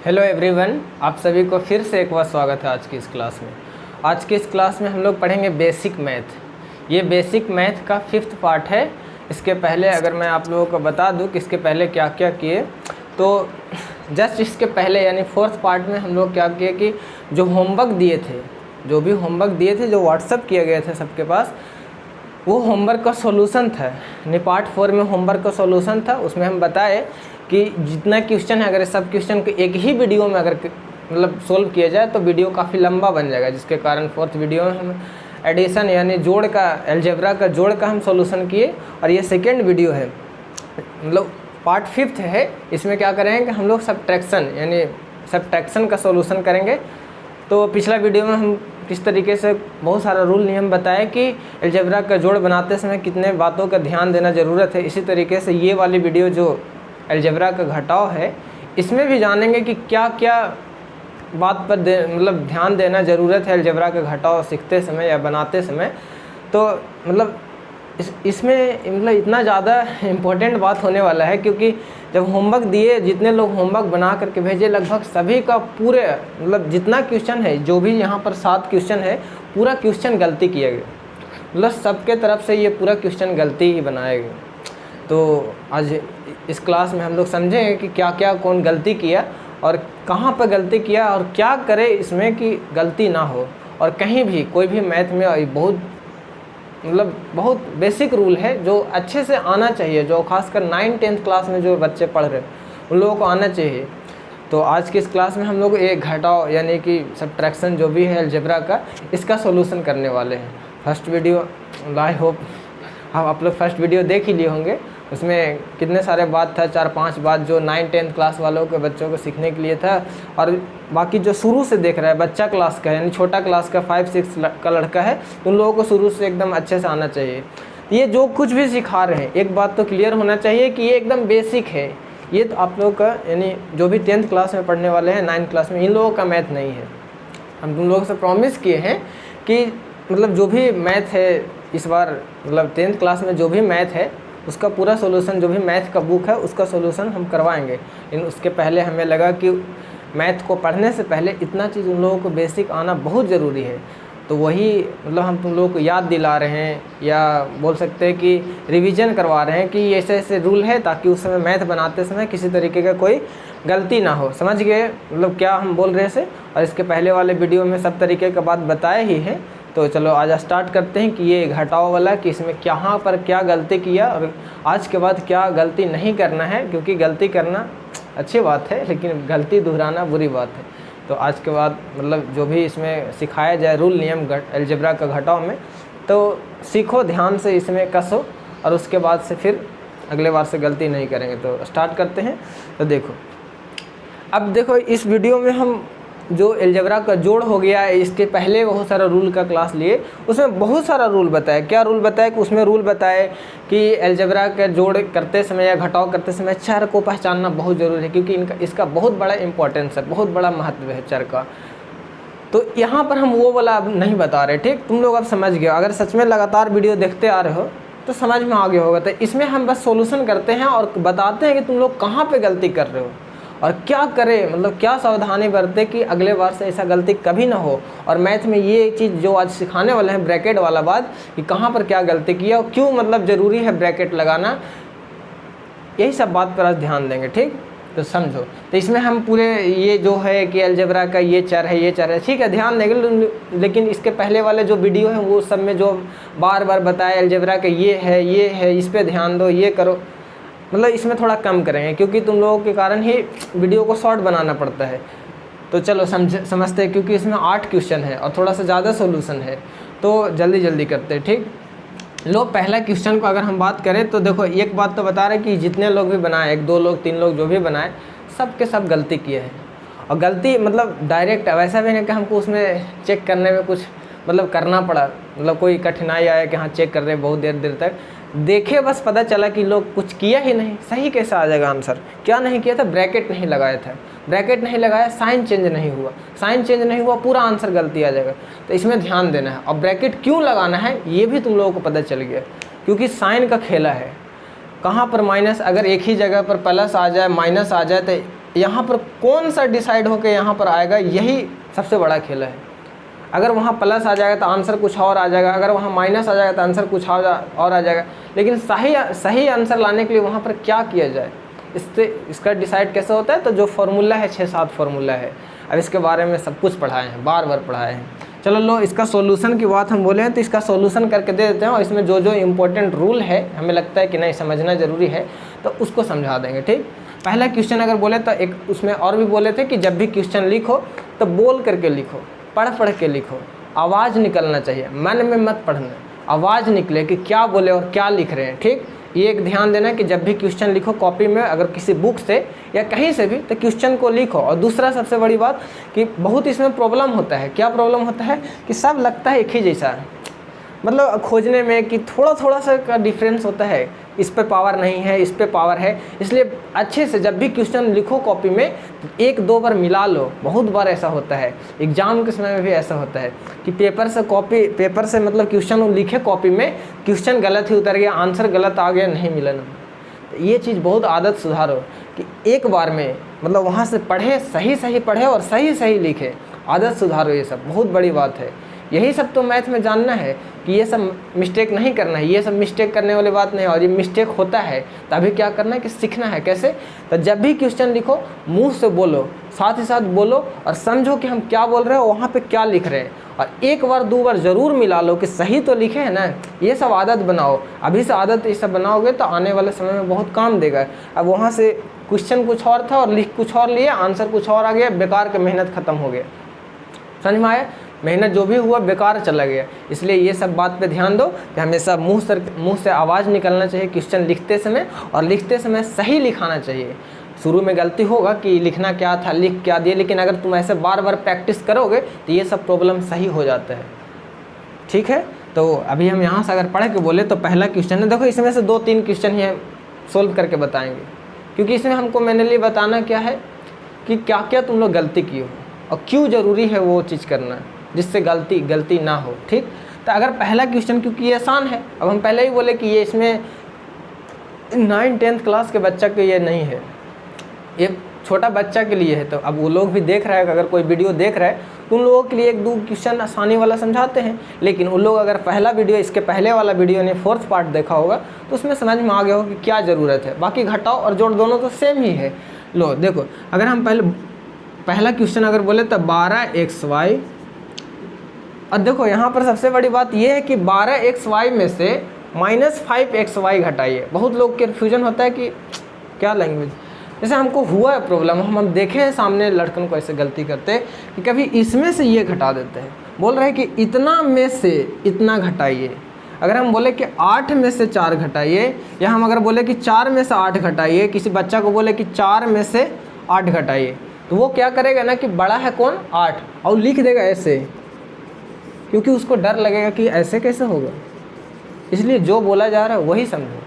Hello everyone, आप सभी को फिर से एक बार स्वागत है आज की इस क्लास में। आज की इस क्लास में हम लोग पढ़ेंगे बेसिक मैथ। ये बेसिक मैथ का 5th पार्ट है। इसके पहले अगर मैं आप लोगों को बता दूं कि इसके पहले क्या क्या किए, तो जस्ट इसके पहले यानी 4th पार्ट में हम लोग क्या किए कि जो होमवर्क दिए थे, जो भी होमवर्क दिए थे, जो व्हाट्सअप किए गए थे सबके पास, वो होमवर्क का सॉल्यूशन था। यानी पार्ट 4 में होमवर्क का सॉल्यूशन था। उसमें हम बताए कि जितना क्वेश्चन है, अगर सब क्वेश्चन को एक ही वीडियो में अगर मतलब सोल्व किया जाए तो वीडियो काफ़ी लंबा बन जाएगा, जिसके कारण 4th वीडियो में हम एडिशन यानी जोड़ का, अलजेब्रा का जोड़ का हम सॉल्यूशन किए। और ये सेकेंड वीडियो है, मतलब पार्ट 5th है। इसमें क्या करेंगे कि हम लोग सब्ट्रैक्शन यानी सब्ट्रैक्शन का सॉल्यूशन करेंगे। तो पिछला वीडियो में हम किस तरीके से बहुत सारा रूल नियम बताए कि अलजेब्रा का जोड़ बनाते समय कितने बातों का ध्यान देना ज़रूरत है। इसी तरीके से ये वाली वीडियो जो अलजेब्रा का घटाव है, इसमें भी जानेंगे कि क्या क्या बात पर मतलब ध्यान देना ज़रूरत है अलजेब्रा का घटाव सीखते समय या बनाते समय। तो मतलब इसमें मतलब इतना ज़्यादा इम्पोर्टेंट बात होने वाला है, क्योंकि जब होमवर्क दिए, जितने लोग होमवर्क बना करके भेजे, लगभग सभी का पूरे मतलब जितना क्वेश्चन है, जो भी यहाँ पर 7 क्वेश्चन है, पूरा क्वेश्चन गलती किया गया। मतलब सबके तरफ से ये पूरा क्वेश्चन गलती ही बनाया गया। तो आज इस क्लास में हम लोग समझेंगे कि क्या क्या कौन गलती किया और कहाँ पर गलती किया और क्या करे इसमें कि गलती ना हो। और कहीं भी कोई भी मैथ में बहुत बेसिक रूल है जो अच्छे से आना चाहिए, जो खासकर 9th-10th क्लास में जो बच्चे पढ़ रहे हैं उन लोगों को आना चाहिए। तो आज की इस क्लास में हम लोग एक घटाव यानी कि सब्ट्रैक्शन जो भी है अलजेब्रा का, इसका सॉल्यूशन करने वाले हैं। फर्स्ट वीडियो आई होप आप लोग फर्स्ट वीडियो देख ही लिए होंगे। उसमें कितने सारे बात था, 4-5 बात जो 9th-10th क्लास वालों के बच्चों को सीखने के लिए था। और बाकी जो शुरू से देख रहा है, बच्चा क्लास का यानी छोटा क्लास का 5-6 का लड़का है, उन लोगों को शुरू से एकदम अच्छे से आना चाहिए। ये जो कुछ भी सिखा रहे हैं, एक बात तो क्लियर होना चाहिए कि ये एकदम बेसिक है। ये तो आप लोगों का यानी जो भी 10th क्लास में पढ़ने वाले हैं, 9th क्लास में, इन लोगों का मैथ नहीं है। हम तुम लोगों से प्रॉमिस किए हैं कि मतलब जो भी मैथ है इस बार, मतलब 10th क्लास में जो भी मैथ है उसका पूरा सॉल्यूशन, जो भी मैथ का बुक है उसका सॉल्यूशन हम करवाएंगे। लेकिन उसके पहले हमें लगा कि मैथ को पढ़ने से पहले इतना चीज़ उन लोगों को बेसिक आना बहुत ज़रूरी है। तो वही मतलब हम तुम लोगों को याद दिला रहे हैं, या बोल सकते हैं कि रिवीजन करवा रहे हैं कि ऐसे ऐसे रूल है, ताकि उस समय मैथ बनाते समय किसी तरीके का कोई गलती ना हो। समझ गए मतलब क्या हम बोल रहे हैं। और इसके पहले वाले वीडियो में सब तरीके का बात बताए ही है। तो चलो आज स्टार्ट करते हैं कि ये घटाव वाला, कि इसमें कहाँ पर क्या गलती किया और आज के बाद क्या गलती नहीं करना है। क्योंकि गलती करना अच्छी बात है, लेकिन गलती दोहराना बुरी बात है। तो आज के बाद मतलब जो भी इसमें सिखाया जाए रूल नियम अलजेब्रा का घटाव में, तो सीखो ध्यान से, इसमें कसो, और उसके बाद से फिर अगले बार से गलती नहीं करेंगे। तो स्टार्ट करते हैं। तो देखो, अब देखो इस वीडियो में हम जो अलजेब्रा का जोड़ हो गया, इसके पहले बहुत सारा रूल का क्लास लिए, उसमें बहुत सारा रूल बताया। क्या रूल बताया कि उसमें रूल बताए कि अलजेब्रा का जोड़ करते समय या घटाव करते समय चर को पहचानना बहुत ज़रूरी है, क्योंकि इसका बहुत बड़ा इंपॉर्टेंस है, बहुत बड़ा महत्व है चर का। तो यहाँ पर हम वो वाला अब नहीं बता रहे, ठीक। तुम लोग अब समझ गए, अगर सच में लगातार वीडियो देखते आ रहे हो तो समझ में आ गया होगा। तो इसमें हम बस सॉल्यूशन करते हैं और बताते हैं कि तुम लोग कहाँ पर गलती कर रहे हो और क्या करें, मतलब क्या सावधानी बरते कि अगले बार से ऐसा गलती कभी ना हो। और मैथ में ये चीज़ जो आज सिखाने वाले हैं, ब्रैकेट वाला बात, कि कहाँ पर क्या गलती किया और क्यों मतलब ज़रूरी है ब्रैकेट लगाना, यही सब बात पर आज ध्यान देंगे, ठीक। तो समझो। तो इसमें हम पूरे ये जो है कि अलजेब्रा का ये चर है, ये चर है, ठीक है, ध्यान देंगे। लेकिन इसके पहले वाले जो वीडियो हैं वो सब में जो बार बार बताए अलजेब्रा का ये है, इस पर ध्यान दो, ये करो, मतलब इसमें थोड़ा कम करेंगे, क्योंकि तुम लोगों के कारण ही वीडियो को शॉर्ट बनाना पड़ता है। तो चलो समझते हैं, क्योंकि इसमें 8 क्वेश्चन है और थोड़ा सा ज़्यादा सॉल्यूशन है, तो जल्दी जल्दी करते हैं, ठीक। लो, पहला क्वेश्चन को अगर हम बात करें तो देखो, एक बात तो बता रहे कि जितने लोग भी बनाए, 1-2 लोग 3 लोग जो भी बनाए, सब के सब गलती किए हैं। और गलती मतलब डायरेक्ट वैसा भी नहीं कि हमको उसमें चेक करने में कुछ मतलब करना पड़ा, मतलब कोई कठिनाई आया कि हाँ चेक कर रहे बहुत देर देर तक देखे, बस पता चला कि लोग कुछ किया ही नहीं। सही कैसे आ जाएगा आंसर? क्या नहीं किया था? ब्रैकेट नहीं लगाया था। ब्रैकेट नहीं लगाया, साइन चेंज नहीं हुआ, साइन चेंज नहीं हुआ, पूरा आंसर गलती आ जाएगा। तो इसमें ध्यान देना है। और ब्रैकेट क्यों लगाना है ये भी तुम लोगों को पता चल गया, क्योंकि साइन का खेला है। कहाँ पर माइनस, अगर एक ही जगह पर प्लस आ जाए माइनस आ जाए तो यहाँ पर कौन सा डिसाइड होकर यहाँ पर आएगा, यही सबसे बड़ा खेल है। अगर वहाँ प्लस आ जाएगा तो आंसर कुछ और आ जाएगा, अगर वहाँ माइनस आ जाएगा तो आंसर कुछ और आ जाएगा। लेकिन सही आंसर लाने के लिए वहाँ पर क्या किया जाए, इसका डिसाइड कैसे होता है। तो जो फार्मूला है 6-7 फार्मूला है। अब इसके बारे में सब कुछ पढ़ाए हैं, बार बार पढ़ाए हैं। चलो लो, इसका सॉल्यूशन की बात हम बोले हैं तो इसका सॉल्यूशन करके दे देते हैं, और इसमें जो जो इम्पोर्टेंट रूल है हमें लगता है कि नहीं समझना ज़रूरी है तो उसको समझा देंगे। ठीक, पहला क्वेश्चन अगर बोले तो एक उसमें और भी बोले थे कि जब भी क्वेश्चन लिखो तो बोल करके लिखो, पढ़ के लिखो, आवाज़ निकलना चाहिए, मन में मत पढ़ना, आवाज़ निकले कि क्या बोले और क्या लिख रहे हैं। ठीक, ये एक ध्यान देना कि जब भी क्वेश्चन लिखो कॉपी में, अगर किसी बुक से या कहीं से भी, तो क्वेश्चन को लिखो। और दूसरा सबसे बड़ी बात कि बहुत इसमें प्रॉब्लम होता है। क्या प्रॉब्लम होता है कि सब लगता है एक ही जैसा है, मतलब खोजने में कि थोड़ा सा का डिफरेंस होता है, इस पे पावर नहीं है, इस पे पावर है। इसलिए अच्छे से जब भी क्वेश्चन लिखो कॉपी में 1-2 बार मिला लो। बहुत बार ऐसा होता है, एग्जाम के समय में भी ऐसा होता है कि पेपर से मतलब क्वेश्चन लिखे कॉपी में, क्वेश्चन गलत ही उतर गया, आंसर गलत आ गया, नहीं मिला ना। तो ये चीज़ बहुत आदत सुधारो कि एक बार में मतलब वहाँ से पढ़े, सही पढ़े और सही लिखे, आदत सुधारो। ये सब बहुत बड़ी बात है। यही सब तो मैथ में जानना है कि ये सब मिस्टेक नहीं करना है, ये सब मिस्टेक करने वाली बात नहीं है। और ये मिस्टेक होता है तो अभी क्या करना है कि सीखना है। कैसे? तो जब भी क्वेश्चन लिखो मुंह से बोलो, साथ ही साथ बोलो और समझो कि हम क्या बोल रहे हो, वहाँ पे क्या लिख रहे हैं। और 1-2 बार ज़रूर मिला लो कि सही तो लिखे हैं ना। ये सब आदत बनाओ, अभी से आदत ये सब बनाओगे तो आने वाले समय में बहुत काम देगा। अब वहाँ से क्वेश्चन कुछ और था और लिख कुछ और लिए, आंसर कुछ और आ गया, बेकार का मेहनत ख़त्म हो गया। समझ में आया? मेहनत जो भी हुआ बेकार चला गया। इसलिए ये सब बात पे ध्यान दो कि हमेशा मुंह से आवाज़ निकलना चाहिए क्वेश्चन लिखते समय, और लिखते समय सही लिखाना चाहिए। शुरू में गलती होगा कि लिखना क्या था, लिख क्या दिए, लेकिन अगर तुम ऐसे बार बार प्रैक्टिस करोगे तो ये सब प्रॉब्लम सही हो जाता है। ठीक है, तो अभी हम यहाँ से अगर पढ़ के बोले तो पहला क्वेश्चन है, देखो इसमें से 2-3 क्वेश्चन ही सोल्व करके बताएंगे, क्योंकि इसमें हमको मैनुअली बताना क्या है कि क्या क्या तुम लोग गलती की हो और क्यों ज़रूरी है वो चीज़ करना, जिससे गलती ना हो। ठीक, तो अगर पहला क्वेश्चन, क्योंकि ये आसान है, अब हम पहले ही बोले कि ये इसमें 9-10th क्लास के बच्चा के ये नहीं है, ये छोटा बच्चा के लिए है। तो अब वो लोग भी देख रहा है, अगर कोई वीडियो देख रहा है तो उन लोगों के लिए 1-2 क्वेश्चन आसानी वाला समझाते हैं। लेकिन उन लोग अगर पहला वीडियो, इसके पहले वाला वीडियो ने 4th पार्ट देखा होगा तो उसमें समझ में आ गया हो कि क्या ज़रूरत है। बाकी घटाओ और जोड़ दोनों तो सेम ही है। लो देखो, अगर हम पहला क्वेश्चन अगर बोले तो 12xy, और देखो यहाँ पर सबसे बड़ी बात यह है कि 12xy में से -5xy घटाइए। बहुत लोग कन्फ्यूजन होता है कि क्या लैंग्वेज, जैसे हमको हुआ है प्रॉब्लम, हम देखे हैं सामने लड़कन को ऐसे गलती करते हैं कि कभी इसमें से ये घटा देते हैं, बोल रहे हैं कि इतना में से इतना घटाइए। अगर हम बोले कि 8 में से 4 घटाइए, या हम अगर बोले कि 4 में से 8 घटाइए, किसी बच्चा को बोले कि 4 में से 8 घटाइए, तो वो क्या करेगा ना कि बड़ा है कौन, 8, और लिख देगा ऐसे, क्योंकि उसको डर लगेगा कि ऐसे कैसे होगा। इसलिए जो बोला जा रहा है वही समझो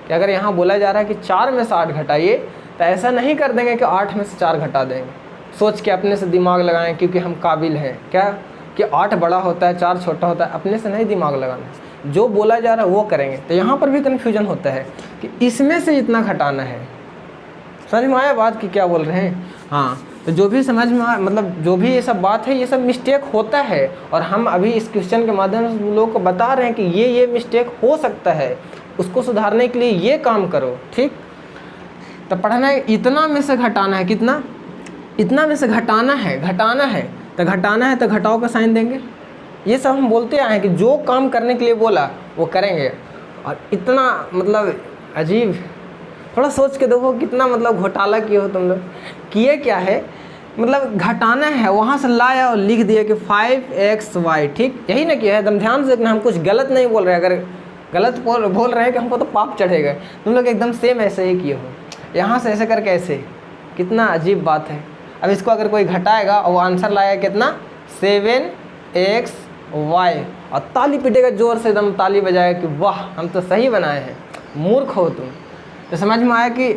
कि अगर यहाँ बोला जा रहा है कि 4 में से 8 घटाइए, तो ऐसा नहीं कर देंगे कि 8 में से 4 घटा देंगे, सोच के अपने से दिमाग लगाएं क्योंकि हम काबिल हैं क्या कि 8 बड़ा होता है 4 छोटा होता है, अपने से नहीं दिमाग लगाना, जो बोला जा रहा है वो करेंगे। तो यहाँ पर भी कन्फ्यूजन होता है कि इसमें से इतना घटाना है। समझ में आया बात कि क्या बोल रहे हैं? हाँ, तो जो भी समझ में मतलब जो भी ये सब बात है, ये सब मिस्टेक होता है, और हम अभी इस क्वेश्चन के माध्यम से लोगों को बता रहे हैं कि ये मिस्टेक हो सकता है, उसको सुधारने के लिए ये काम करो। ठीक, तो पढ़ना है इतना में से घटाना है, कितना, इतना में से घटाना है तो घटाना है तो घटाओ का साइन देंगे। ये सब हम बोलते आए हैं कि जो काम करने के लिए बोला वो करेंगे। और इतना मतलब अजीब, थोड़ा सोच के देखो कितना मतलब घोटाला किए हो तुम लोग। किए क्या है, मतलब घटाना है, वहाँ से लाया और लिख दिया कि 5xy। ठीक, यही ना किया है, एकदम ध्यान से देखना, हम कुछ गलत नहीं बोल रहे हैं। अगर गलत बोल रहे हैं कि हमको तो पाप चढ़ेगा, तुम लोग एकदम सेम ऐसे ही किए हो, यहाँ से ऐसे करके ऐसे। कितना अजीब बात है। अब इसको अगर कोई घटाएगा और वो आंसर लाया कितना, 7xy, और ताली पीटेगा जोर से, एकदम ताली बजाएगा कि वाह हम तो सही बनाए हैं। मूर्ख हो तुम। तो समझ में आया कि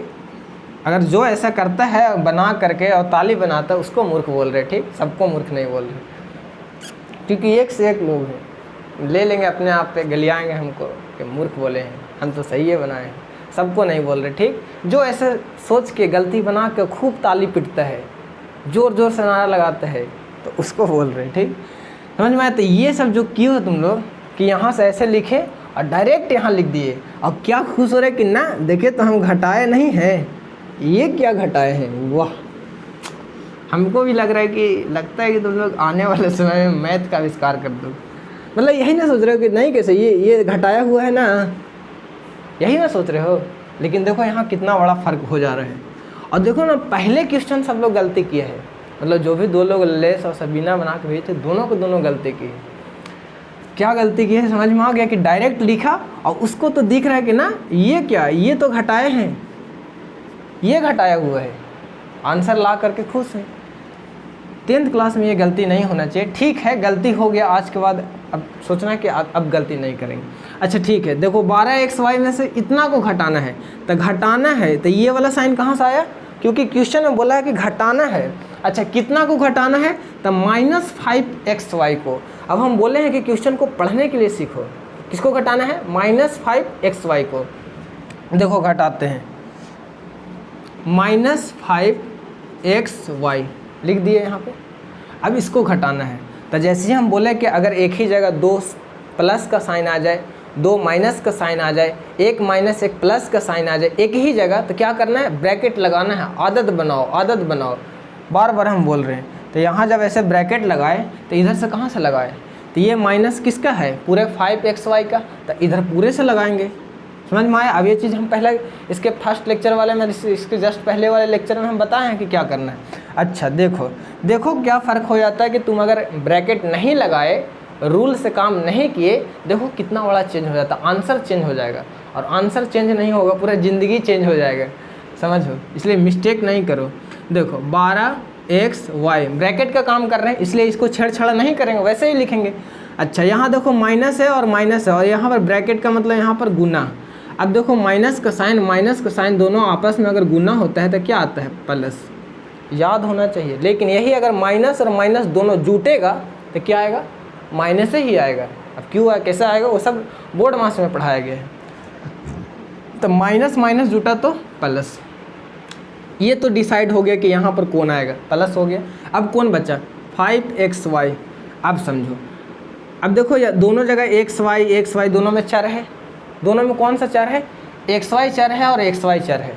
अगर जो ऐसा करता है बना करके और ताली बनाता है उसको मूर्ख बोल रहे। ठीक, सबको मूर्ख नहीं बोल रहे, क्योंकि एक से एक लोग हैं, ले लेंगे अपने आप पे, गलियाएंगे हमको कि मूर्ख बोले हैं, हम तो सही है बनाए हैं। सबको नहीं बोल रहे, ठीक। जो ऐसे सोच के गलती बना के खूब ताली पीटता है, ज़ोर ज़ोर से नारा लगाता है, तो उसको बोल रहे, ठीक। समझ में आया? तो ये सब जो किए हो तुम लोग कि यहाँ से ऐसे लिखे और डायरेक्ट यहाँ लिख दिए, अब क्या खुश हो रहे कि ना देखे तो हम घटाए नहीं हैं, ये क्या घटाए हैं, वाह। हमको भी लग रहा है कि लगता है कि तुम लोग आने वाले समय में मैथ का आविष्कार कर दो। मतलब यही ना सोच रहे हो कि नहीं कैसे ये घटाया हुआ है ना, यही ना सोच रहे हो। लेकिन देखो यहाँ कितना बड़ा फ़र्क हो जा रहा है। और देखो ना, पहले क्वेश्चन सब लोग गलती किए हैं, मतलब जो भी दो लोग लेस और सबीना बना के भेजे थे, दोनों को दोनों गलती की है। क्या गलती की है समझ में आ गया कि डायरेक्ट लिखा और उसको तो दिख रहा है कि ना ये क्या, ये तो घटाए हैं, ये घटाया हुआ है, आंसर ला करके खुश है। 10th क्लास में ये गलती नहीं होना चाहिए। ठीक है, गलती हो गया, आज के बाद अब सोचना कि अब गलती नहीं करेंगे। अच्छा ठीक है, देखो 12xy में से इतना को घटाना है, तो घटाना है तो ये वाला साइन कहाँ से आया, क्योंकि क्वेश्चन में बोला है कि घटाना है। अच्छा कितना को घटाना है, तो -5xy को। अब हम बोले हैं कि क्वेश्चन को पढ़ने के लिए सीखो, किसको घटाना है, -5xy को। देखो घटाते हैं, -5xy लिख दिए यहाँ पे। अब इसको घटाना है, तो जैसे ही हम बोले कि अगर एक ही जगह 2 प्लस का साइन आ जाए, 2 माइनस का साइन आ जाए, 1 माइनस 1 प्लस का साइन आ जाए एक ही जगह, तो क्या करना है, ब्रैकेट लगाना है। आदत बनाओ, आदत बनाओ, बार बार हम बोल रहे हैं। तो यहाँ जब ऐसे ब्रैकेट लगाए तो इधर से कहाँ से लगाए, तो ये माइनस किसका है, पूरे 5xy का, तो इधर पूरे से लगाएंगे। समझ में आया? अब ये चीज़ हम पहले इसके फर्स्ट लेक्चर वाले में, इसके जस्ट पहले वाले लेक्चर में हम बताए हैं कि क्या करना है। अच्छा देखो देखो क्या फ़र्क हो जाता है कि तुम अगर ब्रैकेट नहीं लगाए, रूल से काम नहीं किए, देखो कितना बड़ा चेंज हो जाता है, आंसर चेंज हो जाएगा। और आंसर चेंज नहीं होगा, पूरा ज़िंदगी चेंज हो जाएगा, समझो। इसलिए मिस्टेक नहीं करो। देखो 12xy ब्रैकेट का काम कर रहे हैं, इसलिए इसको छेड़छाड़ नहीं करेंगे, वैसे ही लिखेंगे। अच्छा यहाँ देखो माइनस है और माइनस है, और यहाँ पर ब्रैकेट का मतलब यहाँ पर गुना। अब देखो माइनस का साइन दोनों आपस में अगर गुना होता है तो क्या आता है, प्लस। याद होना चाहिए। लेकिन यही अगर माइनस और माइनस दोनों जुटेगा तो क्या आएगा, माइनस ही आएगा। अब क्यों आए, कैसे आएगा, वो सब बोर्ड मास में पढ़ाया गया है। तो माइनस माइनस जुटा तो प्लस, ये तो डिसाइड हो गया कि यहाँ पर कौन आएगा, प्लस हो गया। अब कौन बचा, 5xy। अब समझो, अब देखो ये दोनों जगह xy दोनों में चर है, दोनों में कौन सा चर है, xy चर है और xy चर है,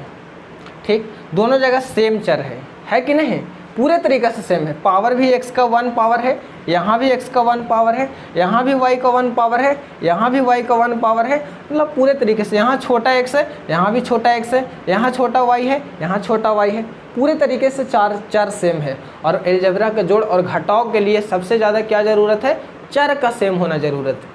ठीक। दोनों जगह सेम चर है कि नहीं, पूरे तरीके से सेम है। पावर भी x का 1 पावर है, यहाँ भी x का 1 पावर है, यहाँ भी y का 1 पावर है, यहाँ भी y का 1 पावर है, मतलब पूरे तरीके से। यहाँ छोटा x है, यहाँ भी छोटा x है, यहाँ छोटा y है, यहाँ छोटा y है, पूरे तरीके से चर सेम है। और अलजेब्रा का जोड़ और घटाव के लिए सबसे ज़्यादा क्या ज़रूरत है, चर का सेम होना ज़रूरत है।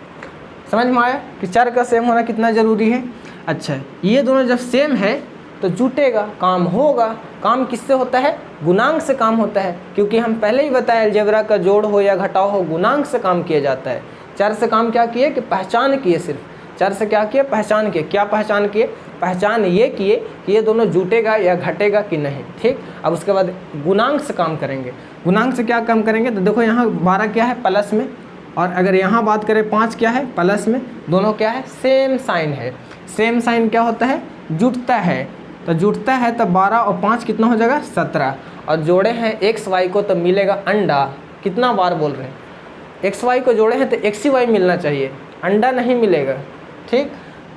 समझ में आया कि चर का सेम होना कितना ज़रूरी है। अच्छा ये दोनों जब सेम है तो जुटेगा, काम होगा। काम किससे होता है, गुणांक से काम होता है, क्योंकि हम पहले ही बताया अलजेब्रा का जोड़ हो या घटाव हो, गुणांक से काम किया जाता है। चर से काम क्या किए कि पहचान किए, सिर्फ चर से क्या किए, पहचान किए। क्या पहचान किए, पहचान ये किए कि ये दोनों जुटेगा या घटेगा कि नहीं, ठीक। अब उसके बाद गुणांक से काम करेंगे। गुणांक से क्या काम करेंगे, तो देखो यहाँ 12 क्या है, प्लस में, और अगर यहाँ बात करें 5 क्या है, प्लस में। दोनों क्या है, सेम साइन है। सेम साइन क्या होता है, जुटता है। तो जुटता है तो 12 और 5 कितना हो जाएगा, 17। और जोड़े हैं एक्स वाई को तो मिलेगा अंडा। कितना बार बोल रहे हैं, एक्स वाई को जोड़े हैं तो एक्स ही वाई मिलना चाहिए, अंडा नहीं मिलेगा, ठीक।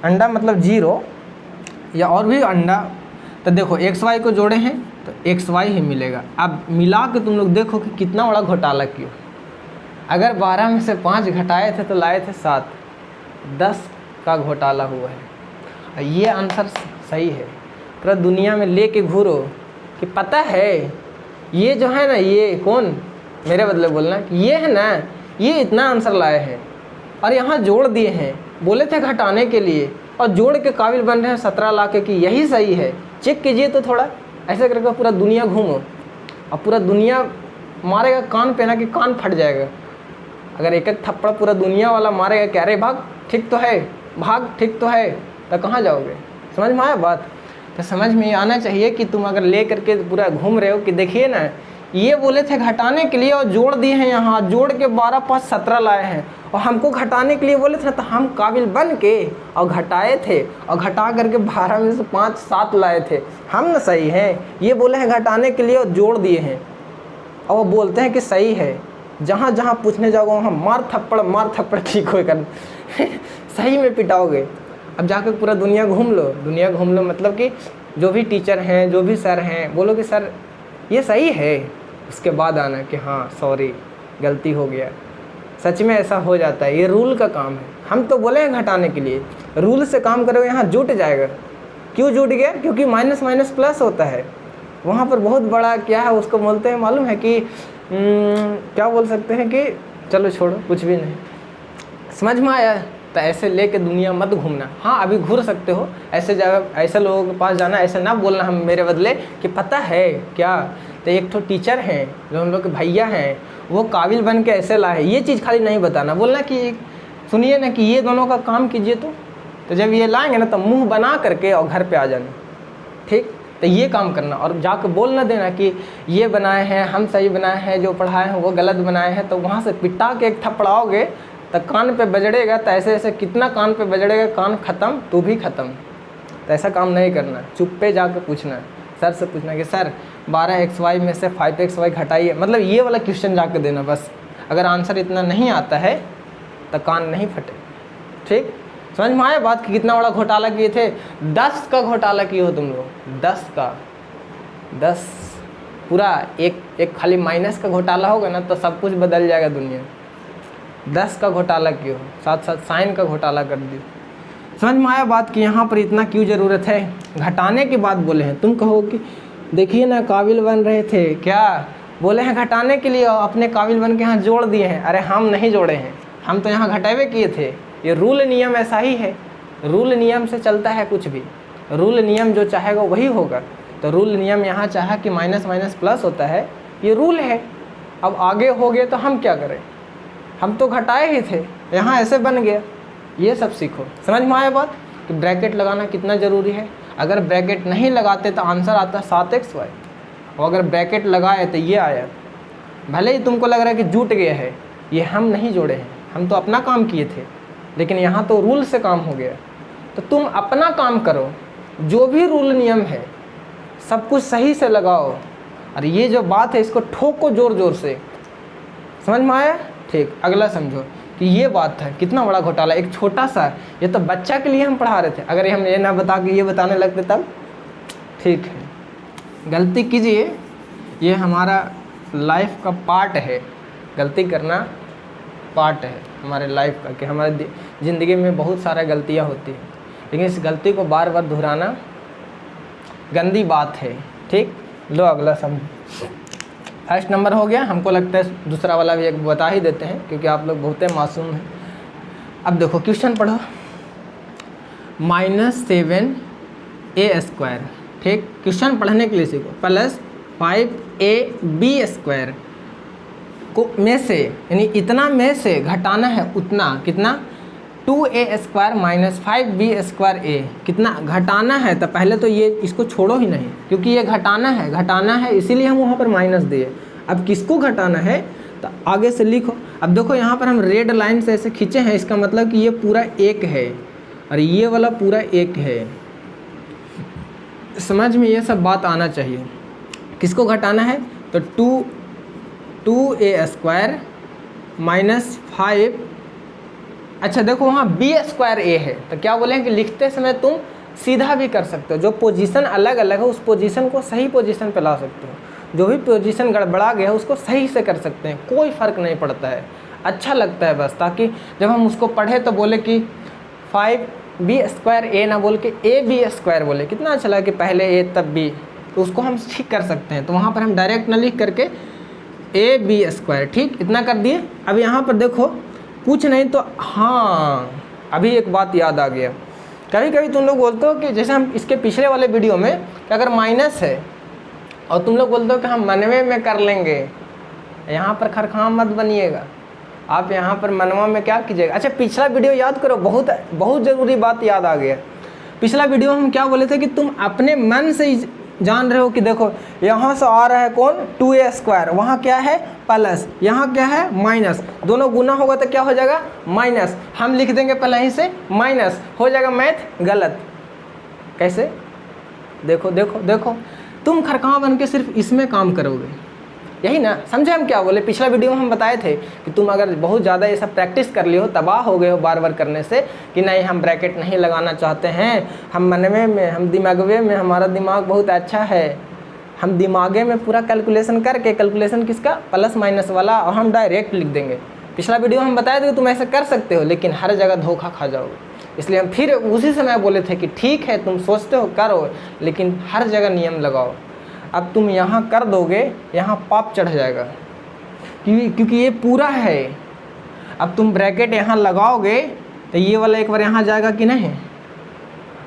अंडा मतलब 0 या और भी अंडा। तो देखो एक्स वाई को जोड़े हैं तो एक्स वाई ही मिलेगा। अब मिला के तुम लोग देखो कि कितना बड़ा घोटाला क्यों। अगर 12 में से 5 घटाए थे तो लाए थे 7, 10 का घोटाला हुआ है। ये आंसर सही है। पूरा दुनिया में लेके घूरो कि पता है ये जो है ना, ये कौन, मेरे बदले बोलना, ये है ना, ये इतना आंसर लाए हैं और यहाँ जोड़ दिए हैं। बोले थे घटाने के लिए और जोड़ के काबिल बन रहे हैं 17 लाख की, यही सही है। चेक कीजिए तो थोड़ा, ऐसे करके पूरा दुनिया घूमो और पूरा दुनिया मारेगा कान पे ना कि कान फट जाएगा। अगर एक एक थप्पड़ पूरा दुनिया वाला मारेगा कि अरे भाग ठीक तो है, भाग ठीक तो है, तो कहाँ जाओगे। समझ में आया बात। तो समझ में ये आना चाहिए कि तुम अगर ले करके पूरा घूम रहे हो कि देखिए ना, ये बोले थे घटाने के लिए और जोड़ दिए हैं, यहाँ जोड़ के 12 5 17 लाए हैं और हमको घटाने के लिए बोले थे तो हम काबिल बन के और घटाए थे, और घटा करके 12 में से 5 7 लाए थे। हम ना सही हैं, ये बोले हैं घटाने के लिए और जोड़ दिए हैं, और वो बोलते हैं कि सही है। जहाँ जहाँ पूछने जाओगे वहाँ मार थप्पड़ ठीक हो कर सही में पिटाओगे। अब जाकर पूरा दुनिया घूम लो मतलब कि जो भी टीचर हैं, जो भी सर हैं, बोलो कि सर ये सही है, उसके बाद आना कि हाँ सॉरी गलती हो गया। सच में ऐसा हो जाता है, ये रूल का काम है। हम तो बोले हैं घटाने के लिए, रूल से काम करोगे यहाँ जुट जाएगा। क्यों जुट गया? क्योंकि माइनस माइनस प्लस होता है, वहाँ पर बहुत बड़ा क्या है उसको बोलते हैं मालूम है कि क्या बोल सकते हैं कि चलो छोड़ो, कुछ भी नहीं, समझ में आया? तो ऐसे लेके दुनिया मत घूमना। हाँ अभी घूर सकते हो, ऐसे जगह ऐसे लोगों के पास जाना, ऐसे ना बोलना हम मेरे बदले कि पता है क्या। तो एक तो टीचर हैं जो हम लोग के भैया हैं, वो काबिल बन के ऐसे लाए, ये चीज़ खाली नहीं बताना, बोलना कि सुनिए ना कि ये दोनों का काम कीजिए। तो जब ये लाएंगे ना तो मुंह बना करके और घर पे आ जाना, ठीक? तो ये काम करना, और जाकर बोल ना देना कि ये बनाए हैं हम सही बनाए हैं, जो पढ़ाए हैं वो गलत बनाए हैं। तो वहाँ से पिटा के एक थपड़ाओगे तो कान पे बजड़ेगा, तो ऐसे ऐसे कितना कान पे बजड़ेगा, कान ख़त्म तू भी ख़त्म। तो ऐसा काम नहीं करना, चुप्पे जाकर पूछना, सर से पूछना कि सर 12xy में से 5xy घटाइए, मतलब ये वाला क्वेश्चन जाकर देना बस। अगर आंसर इतना नहीं आता है तो कान नहीं फटे, ठीक? समझ में आया बात कि कितना बड़ा घोटाला किए थे? 10 का घोटाला किए हो तुम लोग, 10 का 10 पूरा। एक खाली माइनस का घोटाला होगा ना तो सब कुछ बदल जाएगा दुनिया। 10 का घोटाला किए हो, साथ साथ साइन का घोटाला कर दिए। समझ में आया बात कि यहाँ पर इतना क्यों ज़रूरत है? घटाने की बात बोले हैं। तुम कहो कि देखिए ना काबिल बन रहे थे, क्या बोले हैं घटाने के लिए, और अपने काबिल बन के यहाँ जोड़ दिए हैं। अरे हम नहीं जोड़े हैं, हम तो यहाँ घटावे किए थे। ये रूल नियम ऐसा ही है, रूल नियम से चलता है कुछ भी, रूल नियम जो चाहेगा वही होगा। तो रूल नियम यहाँ चाहा कि माइनस माइनस प्लस होता है, ये रूल है। अब आगे हो गए तो हम क्या करें? हम तो घटाए ही थे, यहाँ ऐसे बन गया। ये सब सीखो। समझ में आया बात कि ब्रैकेट लगाना कितना ज़रूरी है? अगर ब्रैकेट नहीं लगाते तो आंसर आता 7xy, और अगर ब्रैकेट लगाए तो ये आया। भले ही तुमको लग रहा है कि जुट गया है, ये हम नहीं जोड़े हैं, हम तो अपना काम किए थे, लेकिन यहाँ तो रूल से काम हो गया। तो तुम अपना काम करो, जो भी रूल नियम है सब कुछ सही से लगाओ। और ये जो बात है इसको ठोको ज़ोर ज़ोर से। समझ में आया? ठीक। अगला समझो कि ये बात है, कितना बड़ा घोटाला, एक छोटा सा, ये तो बच्चा के लिए हम पढ़ा रहे थे। अगर हम ये ना बता के ये बताने लगते तब ठीक है। गलती कीजिए, ये हमारा लाइफ का पार्ट है, गलती करना पार्ट है हमारे लाइफ का, कि हमारे ज़िंदगी में बहुत सारा गलतियाँ होती हैं, लेकिन इस गलती को बार बार दोहराना गंदी बात है, ठीक? लो अगला समझो। फर्स्ट नंबर हो गया, हमको लगता है दूसरा वाला भी एक बता ही देते हैं क्योंकि आप लोग बहुत मासूम हैं। अब देखो क्वेश्चन पढ़ो, -7a², ठीक? क्वेश्चन पढ़ने के लिए सीखो। +5ab² को में से, यानी इतना में से घटाना है उतना, कितना? 2a² - 5b²a, कितना घटाना है? तो पहले तो ये इसको छोड़ो ही नहीं, क्योंकि ये घटाना है इसीलिए हम वहाँ पर माइनस दिए। अब किसको घटाना है तो आगे से लिखो। अब देखो यहाँ पर हम रेड लाइन से ऐसे खींचे हैं, इसका मतलब कि ये पूरा एक है और ये वाला पूरा एक है। समझ में ये सब बात आना चाहिए। किसको घटाना है? तो 2a² - 5। अच्छा देखो वहाँ b²a है, तो क्या बोलें कि लिखते समय तुम सीधा भी कर सकते हो। जो पोजीशन अलग अलग है उस पोजीशन को सही पोजीशन पे ला सकते हो। जो भी पोजीशन गड़बड़ा गया है उसको सही से कर सकते हैं, कोई फ़र्क नहीं पड़ता है, अच्छा लगता है बस, ताकि जब हम उसको पढ़े तो बोले कि 5b²a ना बोल के ab² बोले। कितना अच्छा लगा कि पहले a तब b, तो उसको हम ठीक कर सकते हैं। तो वहाँ पर हम डायरेक्ट ना लिख करके ab², ठीक? इतना कर दिए। अब यहाँ पर देखो कुछ नहीं तो हाँ, अभी एक बात याद आ गया। कभी कभी तुम लोग बोलते हो कि जैसे हम इसके पिछले वाले वीडियो में कि अगर माइनस है और तुम लोग बोलते हो कि हम मनवे में कर लेंगे, यहाँ पर खरखाम मत बनिएगा, आप यहाँ पर मनवा में क्या कीजिएगा। अच्छा पिछला वीडियो याद करो, बहुत ज़रूरी बात याद आ गया। पिछला वीडियो हम क्या बोले थे कि तुम अपने मन से जान रहे हो कि देखो यहाँ से आ रहा है कौन 2a², वहाँ क्या है प्लस, यहाँ क्या है माइनस, दोनों गुना होगा तो क्या हो जाएगा माइनस, हम लिख देंगे पहले ही से माइनस, हो जाएगा मैथ गलत। कैसे? देखो देखो देखो, तुम खरखा बन के सिर्फ इसमें काम करोगे, यही ना, समझे हम क्या बोले? पिछला वीडियो में हम बताए थे कि तुम अगर बहुत ज़्यादा ये सब प्रैक्टिस कर लियो, तबाह हो गए हो बार बार करने से कि नहीं हम ब्रैकेट नहीं लगाना चाहते हैं, हम मनवे में, हम दिमागवे में, हमारा दिमाग बहुत अच्छा है, हम दिमागे में पूरा कैलकुलेशन करके, कैलकुलेशन किसका प्लस माइनस वाला, और हम डायरेक्ट लिख देंगे। पिछला वीडियो हम बताए थे तुम ऐसे कर सकते हो, लेकिन हर जगह धोखा खा जाओगे। इसलिए हम फिर उसी समय बोले थे कि ठीक है तुम सोचते हो करो, लेकिन हर जगह नियम लगाओ। अब तुम यहाँ कर दोगे, यहाँ पाप चढ़ जाएगा, क्योंकि ये पूरा है। अब तुम ब्रैकेट यहाँ लगाओगे तो ये वाला एक बार यहाँ जाएगा कि नहीं,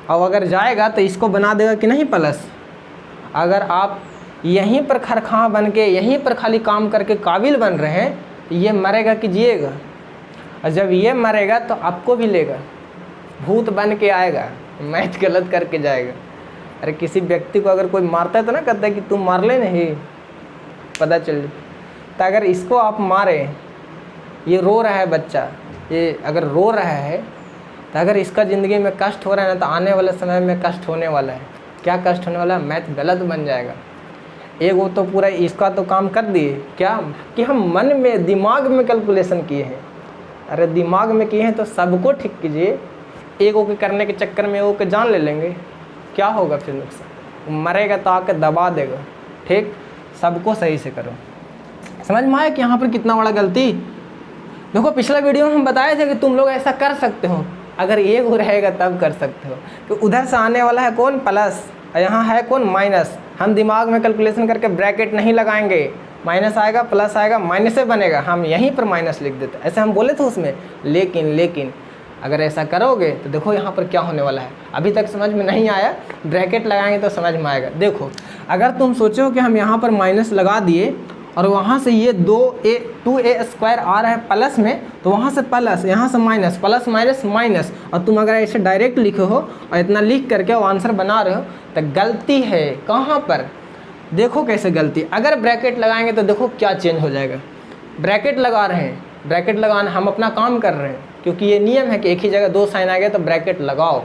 और अगर जाएगा तो इसको बना देगा कि नहीं प्लस। अगर आप यहीं पर खरखा बन के यहीं पर खाली काम करके काबिल बन रहे हैं तो ये मरेगा कि जिएगा, और जब ये मरेगा तो आपको भी लेगा, भूत बन के आएगा, मैथ गलत करके जाएगा। अरे किसी व्यक्ति को अगर कोई मारता है तो ना कहता है कि तुम मार ले, नहीं पता चल। तो अगर इसको आप मारे, ये रो रहा है बच्चा, ये अगर रो रहा है तो अगर इसका ज़िंदगी में कष्ट हो रहा है ना, तो आने वाले समय में कष्ट होने वाला है। क्या कष्ट होने वाला है? मैथ गलत बन जाएगा। एक वो तो पूरा इसका तो काम कर दिए क्या कि हम मन में दिमाग में कैलकुलेशन किए हैं। अरे दिमाग में किए हैं तो सबको ठीक कीजिए, एगो के करने के चक्कर में एगो के जान ले लेंगे, क्या होगा फिर नुकसान? मरेगा तो आके दबा देगा। ठीक, सबको सही से करो। समझ में आया कि यहाँ पर कितना बड़ा गलती? देखो पिछला वीडियो में हम बताए थे कि तुम लोग ऐसा कर सकते हो, अगर एक हो रहेगा तब कर सकते हो। तो उधर से आने वाला है कौन प्लस, और यहाँ है कौन माइनस। हम दिमाग में कैलकुलेशन करके ब्रैकेट नहीं लगाएंगे, माइनस आएगा प्लस आएगा, माइनस से बनेगा, हम यहीं पर माइनस लिख देते, ऐसे हम बोले थे उसमें। लेकिन अगर ऐसा करोगे तो देखो यहाँ पर क्या होने वाला है। अभी तक समझ में नहीं आया, ब्रैकेट लगाएंगे तो समझ में आएगा। देखो अगर तुम सोचो कि हम यहाँ पर माइनस लगा दिए और वहाँ से ये 2a² आ रहा है प्लस में, तो वहाँ से प्लस, यहाँ से माइनस, प्लस माइनस माइनस, और तुम अगर ऐसे डायरेक्ट लिखे हो और इतना लिख करके वो आंसर बना रहे हो तो गलती है। कहाँ पर? देखो कैसे गलती। अगर ब्रैकेट लगाएंगे तो देखो क्या चेंज हो जाएगा। ब्रैकेट लगा रहे हैं, ब्रैकेट लगाना, हम अपना काम कर रहे हैं, क्योंकि ये नियम है कि एक ही जगह दो साइन आ गया तो ब्रैकेट लगाओ।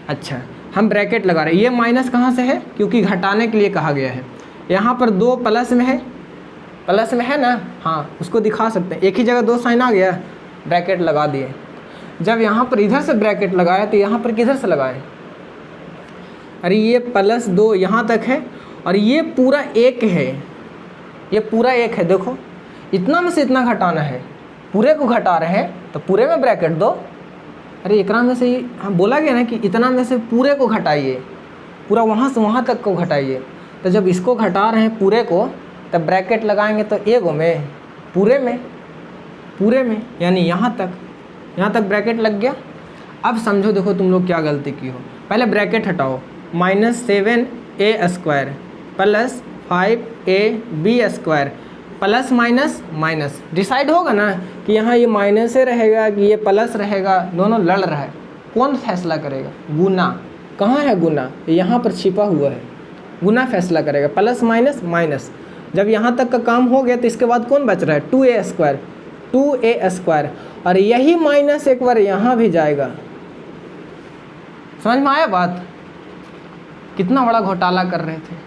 अच्छा, हम ब्रैकेट लगा रहे हैं, ये माइनस कहाँ से है? क्योंकि घटाने के लिए कहा गया है। यहाँ पर 2 प्लस में है, प्लस में है ना, हाँ उसको दिखा सकते हैं। एक ही जगह दो साइन आ गया, ब्रैकेट लगा दिए। जब यहाँ पर इधर से ब्रैकेट लगाया तो यहाँ पर किधर से लगाएं? अरे ये +2 यहाँ तक है और ये पूरा 1 है, ये पूरा 1 है। देखो इतना में से इतना घटाना है, पूरे को घटा रहे हैं तो पूरे में ब्रैकेट दो। अरे इतना में से हम बोला गया ना कि इतना में से पूरे को घटाइए, पूरा वहाँ से वहाँ तक को घटाइए। तो जब इसको घटा रहे हैं पूरे को, तब ब्रैकेट लगाएंगे तो एगो में, पूरे में यानी यहाँ तक ब्रैकेट लग गया। अब समझो, देखो तुम लोग क्या गलती की हो। पहले ब्रैकेट हटाओ, -7a² plus 5ab² plus minus minus, decide होगा ना कि यहाँ ये माइनस से रहेगा कि ये प्लस रहेगा, दोनों लड़ रहा है, कौन फैसला करेगा? गुना। कहाँ है गुना? यहाँ पर छिपा हुआ है, गुना फैसला करेगा। प्लस माइनस माइनस, जब यहाँ तक का काम हो गया तो इसके बाद कौन बच रहा है? 2a², और यही माइनस एक बार यहाँ भी जाएगा। समझ में आया बात? कितना बड़ा घोटाला कर रहे थे।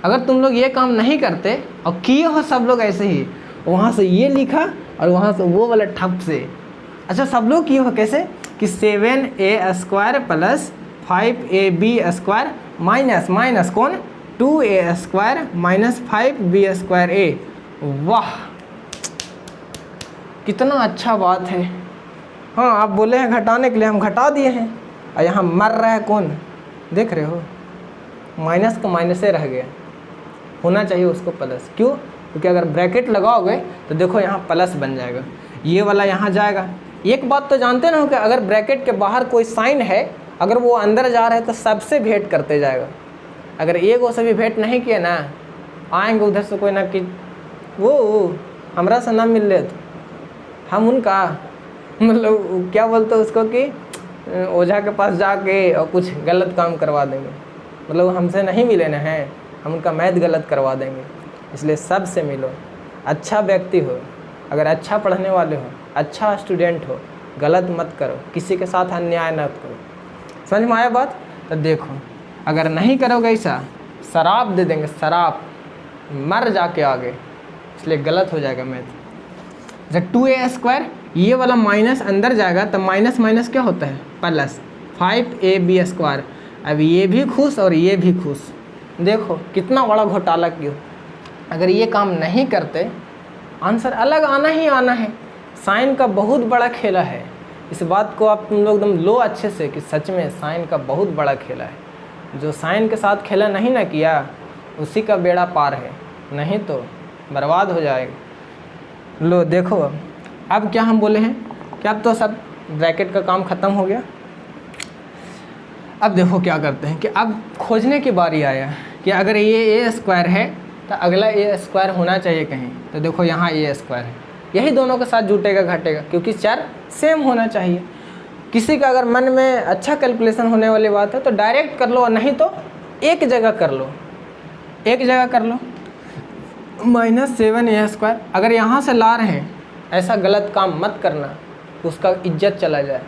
अगर तुम लोग ये काम नहीं करते और किए हो सब लोग ऐसे ही, वहाँ से ये लिखा और वहाँ से वो वाला ठप से। अच्छा सब लोग किए हो कैसे कि 7a² प्लस 5ab² माइनस कौन? 2a² minus 5b²a। वाह कितना अच्छा बात है। हाँ आप बोले हैं घटाने के लिए, हम घटा दिए हैं, और यहाँ मर रहा है कौन? देख रहे हो, माइनस का माइनस से रह गया, होना चाहिए उसको प्लस। क्यों? क्योंकि अगर ब्रैकेट लगाओगे तो देखो यहाँ प्लस बन जाएगा, ये वाला यहाँ जाएगा। एक बात तो जानते ना हो कि अगर ब्रैकेट के बाहर कोई साइन है, अगर वो अंदर जा रहा है तो सबसे भेंट करते जाएगा। अगर एक वो से भी भेंट नहीं किए ना, आएंगे उधर से कोई ना कि वो हमरा से ना मिल रहे, तो हम उनका मतलब क्या बोलते हैं उसको कि ओझा के पास जाके और कुछ गलत काम करवा देंगे। मतलब हमसे नहीं मिले ना हैं, हम उनका मैथ गलत करवा देंगे। इसलिए सबसे मिलो, अच्छा व्यक्ति हो, अगर अच्छा पढ़ने वाले हो, अच्छा स्टूडेंट हो, गलत मत करो, किसी के साथ अन्याय न करो। समझ में आया बात? तो देखो, अगर नहीं करोगे ऐसा, शराप दे देंगे, शराप, मर जाके आगे, इसलिए गलत हो जाएगा मैथ। जब 2a², ये वाला माइनस अंदर जाएगा तो माइनस माइनस क्या होता है? Plus 5ab²। अब ये भी खुश और ये भी खुश। देखो कितना बड़ा घोटाला क्यों। अगर ये काम नहीं करते, आंसर अलग आना ही आना है। साइन का बहुत बड़ा खेला है। इस बात को आप तुम लोग एकदम लो अच्छे से कि सच में साइन का बहुत बड़ा खेला है। जो साइन के साथ खेला नहीं ना किया, उसी का बेड़ा पार है, नहीं तो बर्बाद हो जाएगा। लो देखो, अब क्या हम बोले हैं कि अब तो सब ब्रैकेट का काम ख़त्म हो गया। अब देखो क्या करते हैं कि अब खोजने की बारी आया कि अगर ये a² है तो अगला a² होना चाहिए कहीं। तो देखो यहाँ a² है, यही दोनों के साथ जुटेगा घटेगा, क्योंकि चर सेम होना चाहिए। किसी का अगर मन में अच्छा कैलकुलेशन होने वाली बात है तो डायरेक्ट कर लो, और नहीं तो एक जगह कर लो, एक जगह कर लो। -7a², अगर यहाँ से ला रहे हैं, ऐसा गलत काम मत करना, उसका इज्जत चला जाए।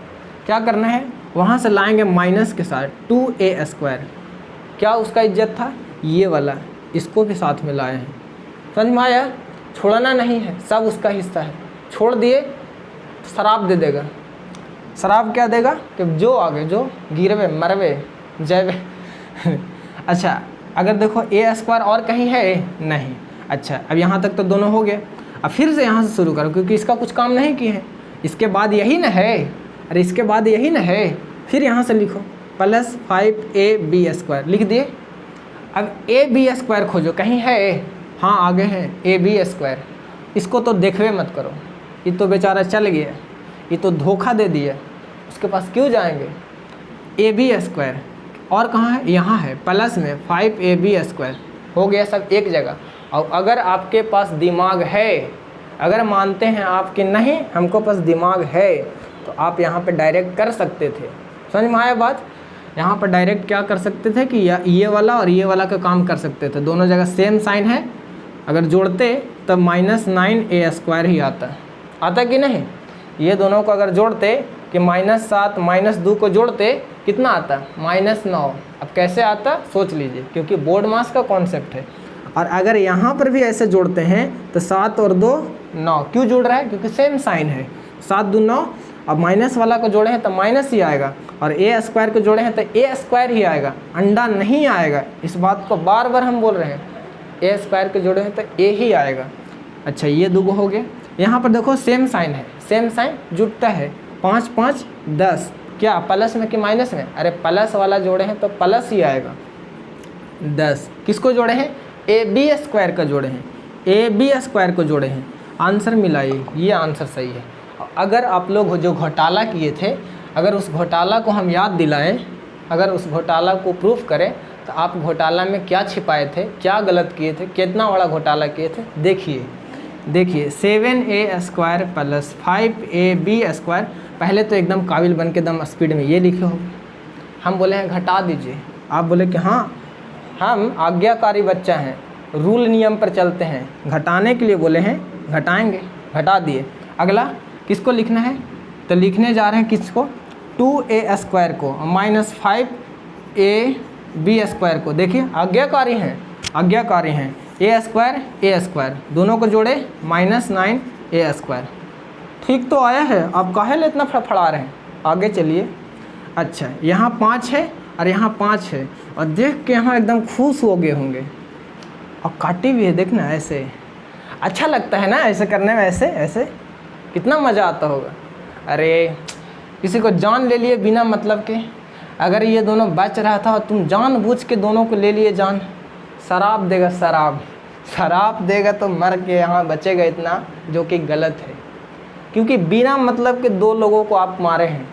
क्या करना है, वहाँ से लाएंगे माइनस के साथ 2a²। क्या उसका इज्जत था? ये वाला, इसको भी साथ में लाए हैं। समझ में आया? छोड़ना नहीं है, सब उसका हिस्सा है। छोड़ दिए, शराब दे देगा। शराब क्या देगा कि जो आगे जो गिरवे मरवे जयवे। अच्छा, अगर देखो a² और कहीं है नहीं। अच्छा, अब यहाँ तक तो दोनों हो गए। अब फिर से यहाँ से शुरू करो, क्योंकि इसका कुछ काम नहीं किए हैं। इसके बाद यही ना है, अरे इसके बाद यही ना है। फिर यहाँ से लिखो प्लस 5ab² लिख दिए। अब ab² खोजो, कहीं है? हाँ आगे है ab²। इसको तो देखवे मत करो, ये तो बेचारा चल गया, ये तो धोखा दे दिया, उसके पास क्यों जाएंगे? ab²। और कहाँ है? यहाँ है प्लस में 5ab²। हो गया सब एक जगह। और अगर आपके पास दिमाग है, अगर मानते हैं आप कि नहीं हमको पास दिमाग है, तो आप यहाँ पे डायरेक्ट कर सकते थे। समझ में आया बात? यहाँ पर डायरेक्ट क्या कर सकते थे कि ये वाला और ये वाला का काम कर सकते थे। दोनों जगह सेम साइन है, अगर जोड़ते तब -9a² ही आता कि नहीं? ये दोनों को अगर जोड़ते कि -7 -2 को जोड़ते कितना आता? -9। अब कैसे आता सोच लीजिए, क्योंकि बोर्ड मास का कॉन्सेप्ट है। और अगर यहाँ पर भी ऐसे जोड़ते हैं तो 7 और 2 9। क्यों जोड़ रहा है? क्योंकि सेम साइन है। 7 2 9। अब माइनस वाला को जोड़े हैं तो माइनस ही आएगा, और a² को जोड़े हैं तो a² ही आएगा, अंडा नहीं आएगा। इस बात को बार बार हम बोल रहे हैं, a² को जोड़े हैं तो a ही आएगा। अच्छा, ये दो हो गए। यहाँ पर देखो सेम साइन है, सेम साइन जुटता है। 5 5 10, क्या प्लस में कि माइनस में? अरे प्लस वाला जोड़े हैं तो प्लस ही आएगा 10। किसको जोड़े हैं? ab² का जोड़े हैं, ab² को जोड़े हैं। आंसर मिलाइए, ये आंसर सही है। अगर आप लोग जो घोटाला किए थे, अगर उस घोटाला को हम याद दिलाएं, अगर उस घोटाला को प्रूफ करें, तो आप घोटाला में क्या छिपाए थे, क्या गलत किए थे, कितना बड़ा घोटाला किए थे। देखिए 7a² प्लस 5ab²। पहले तो एकदम काबिल बन के एकदम स्पीड में ये लिखे हो। हम बोले हैं घटा दीजिए, आप बोले कि हाँ हम आज्ञाकारी बच्चा हैं, रूल नियम पर चलते हैं, घटाने के लिए बोले हैं घटाएंगे, घटा दिए। अगला किसको लिखना है? तो लिखने जा रहे हैं किसको? 2a² को -5ab² को। देखिए आज्ञाकारी हैं, आज्ञाकारी हैं। a² दोनों को जोड़े -9a²। ठीक तो आया है, आप काहे ले इतना फड़फड़ा रहे हैं? आगे चलिए। अच्छा, यहाँ 5 है और यहाँ 5 है, और देख के यहाँ एकदम खुश हो गए होंगे। और काटी भी है, देखना ऐसे अच्छा लगता है ना, ऐसे करने में, ऐसे कितना मज़ा आता होगा। अरे किसी को जान ले लिए बिना मतलब के। अगर ये दोनों बच रहा था और तुम जानबूझ के दोनों को ले लिए जान, शराब देगा, शराब देगा तो मर के यहाँ बचेगा इतना, जो कि गलत है। क्योंकि बिना मतलब के 2 लोगों को आप मारे हैं।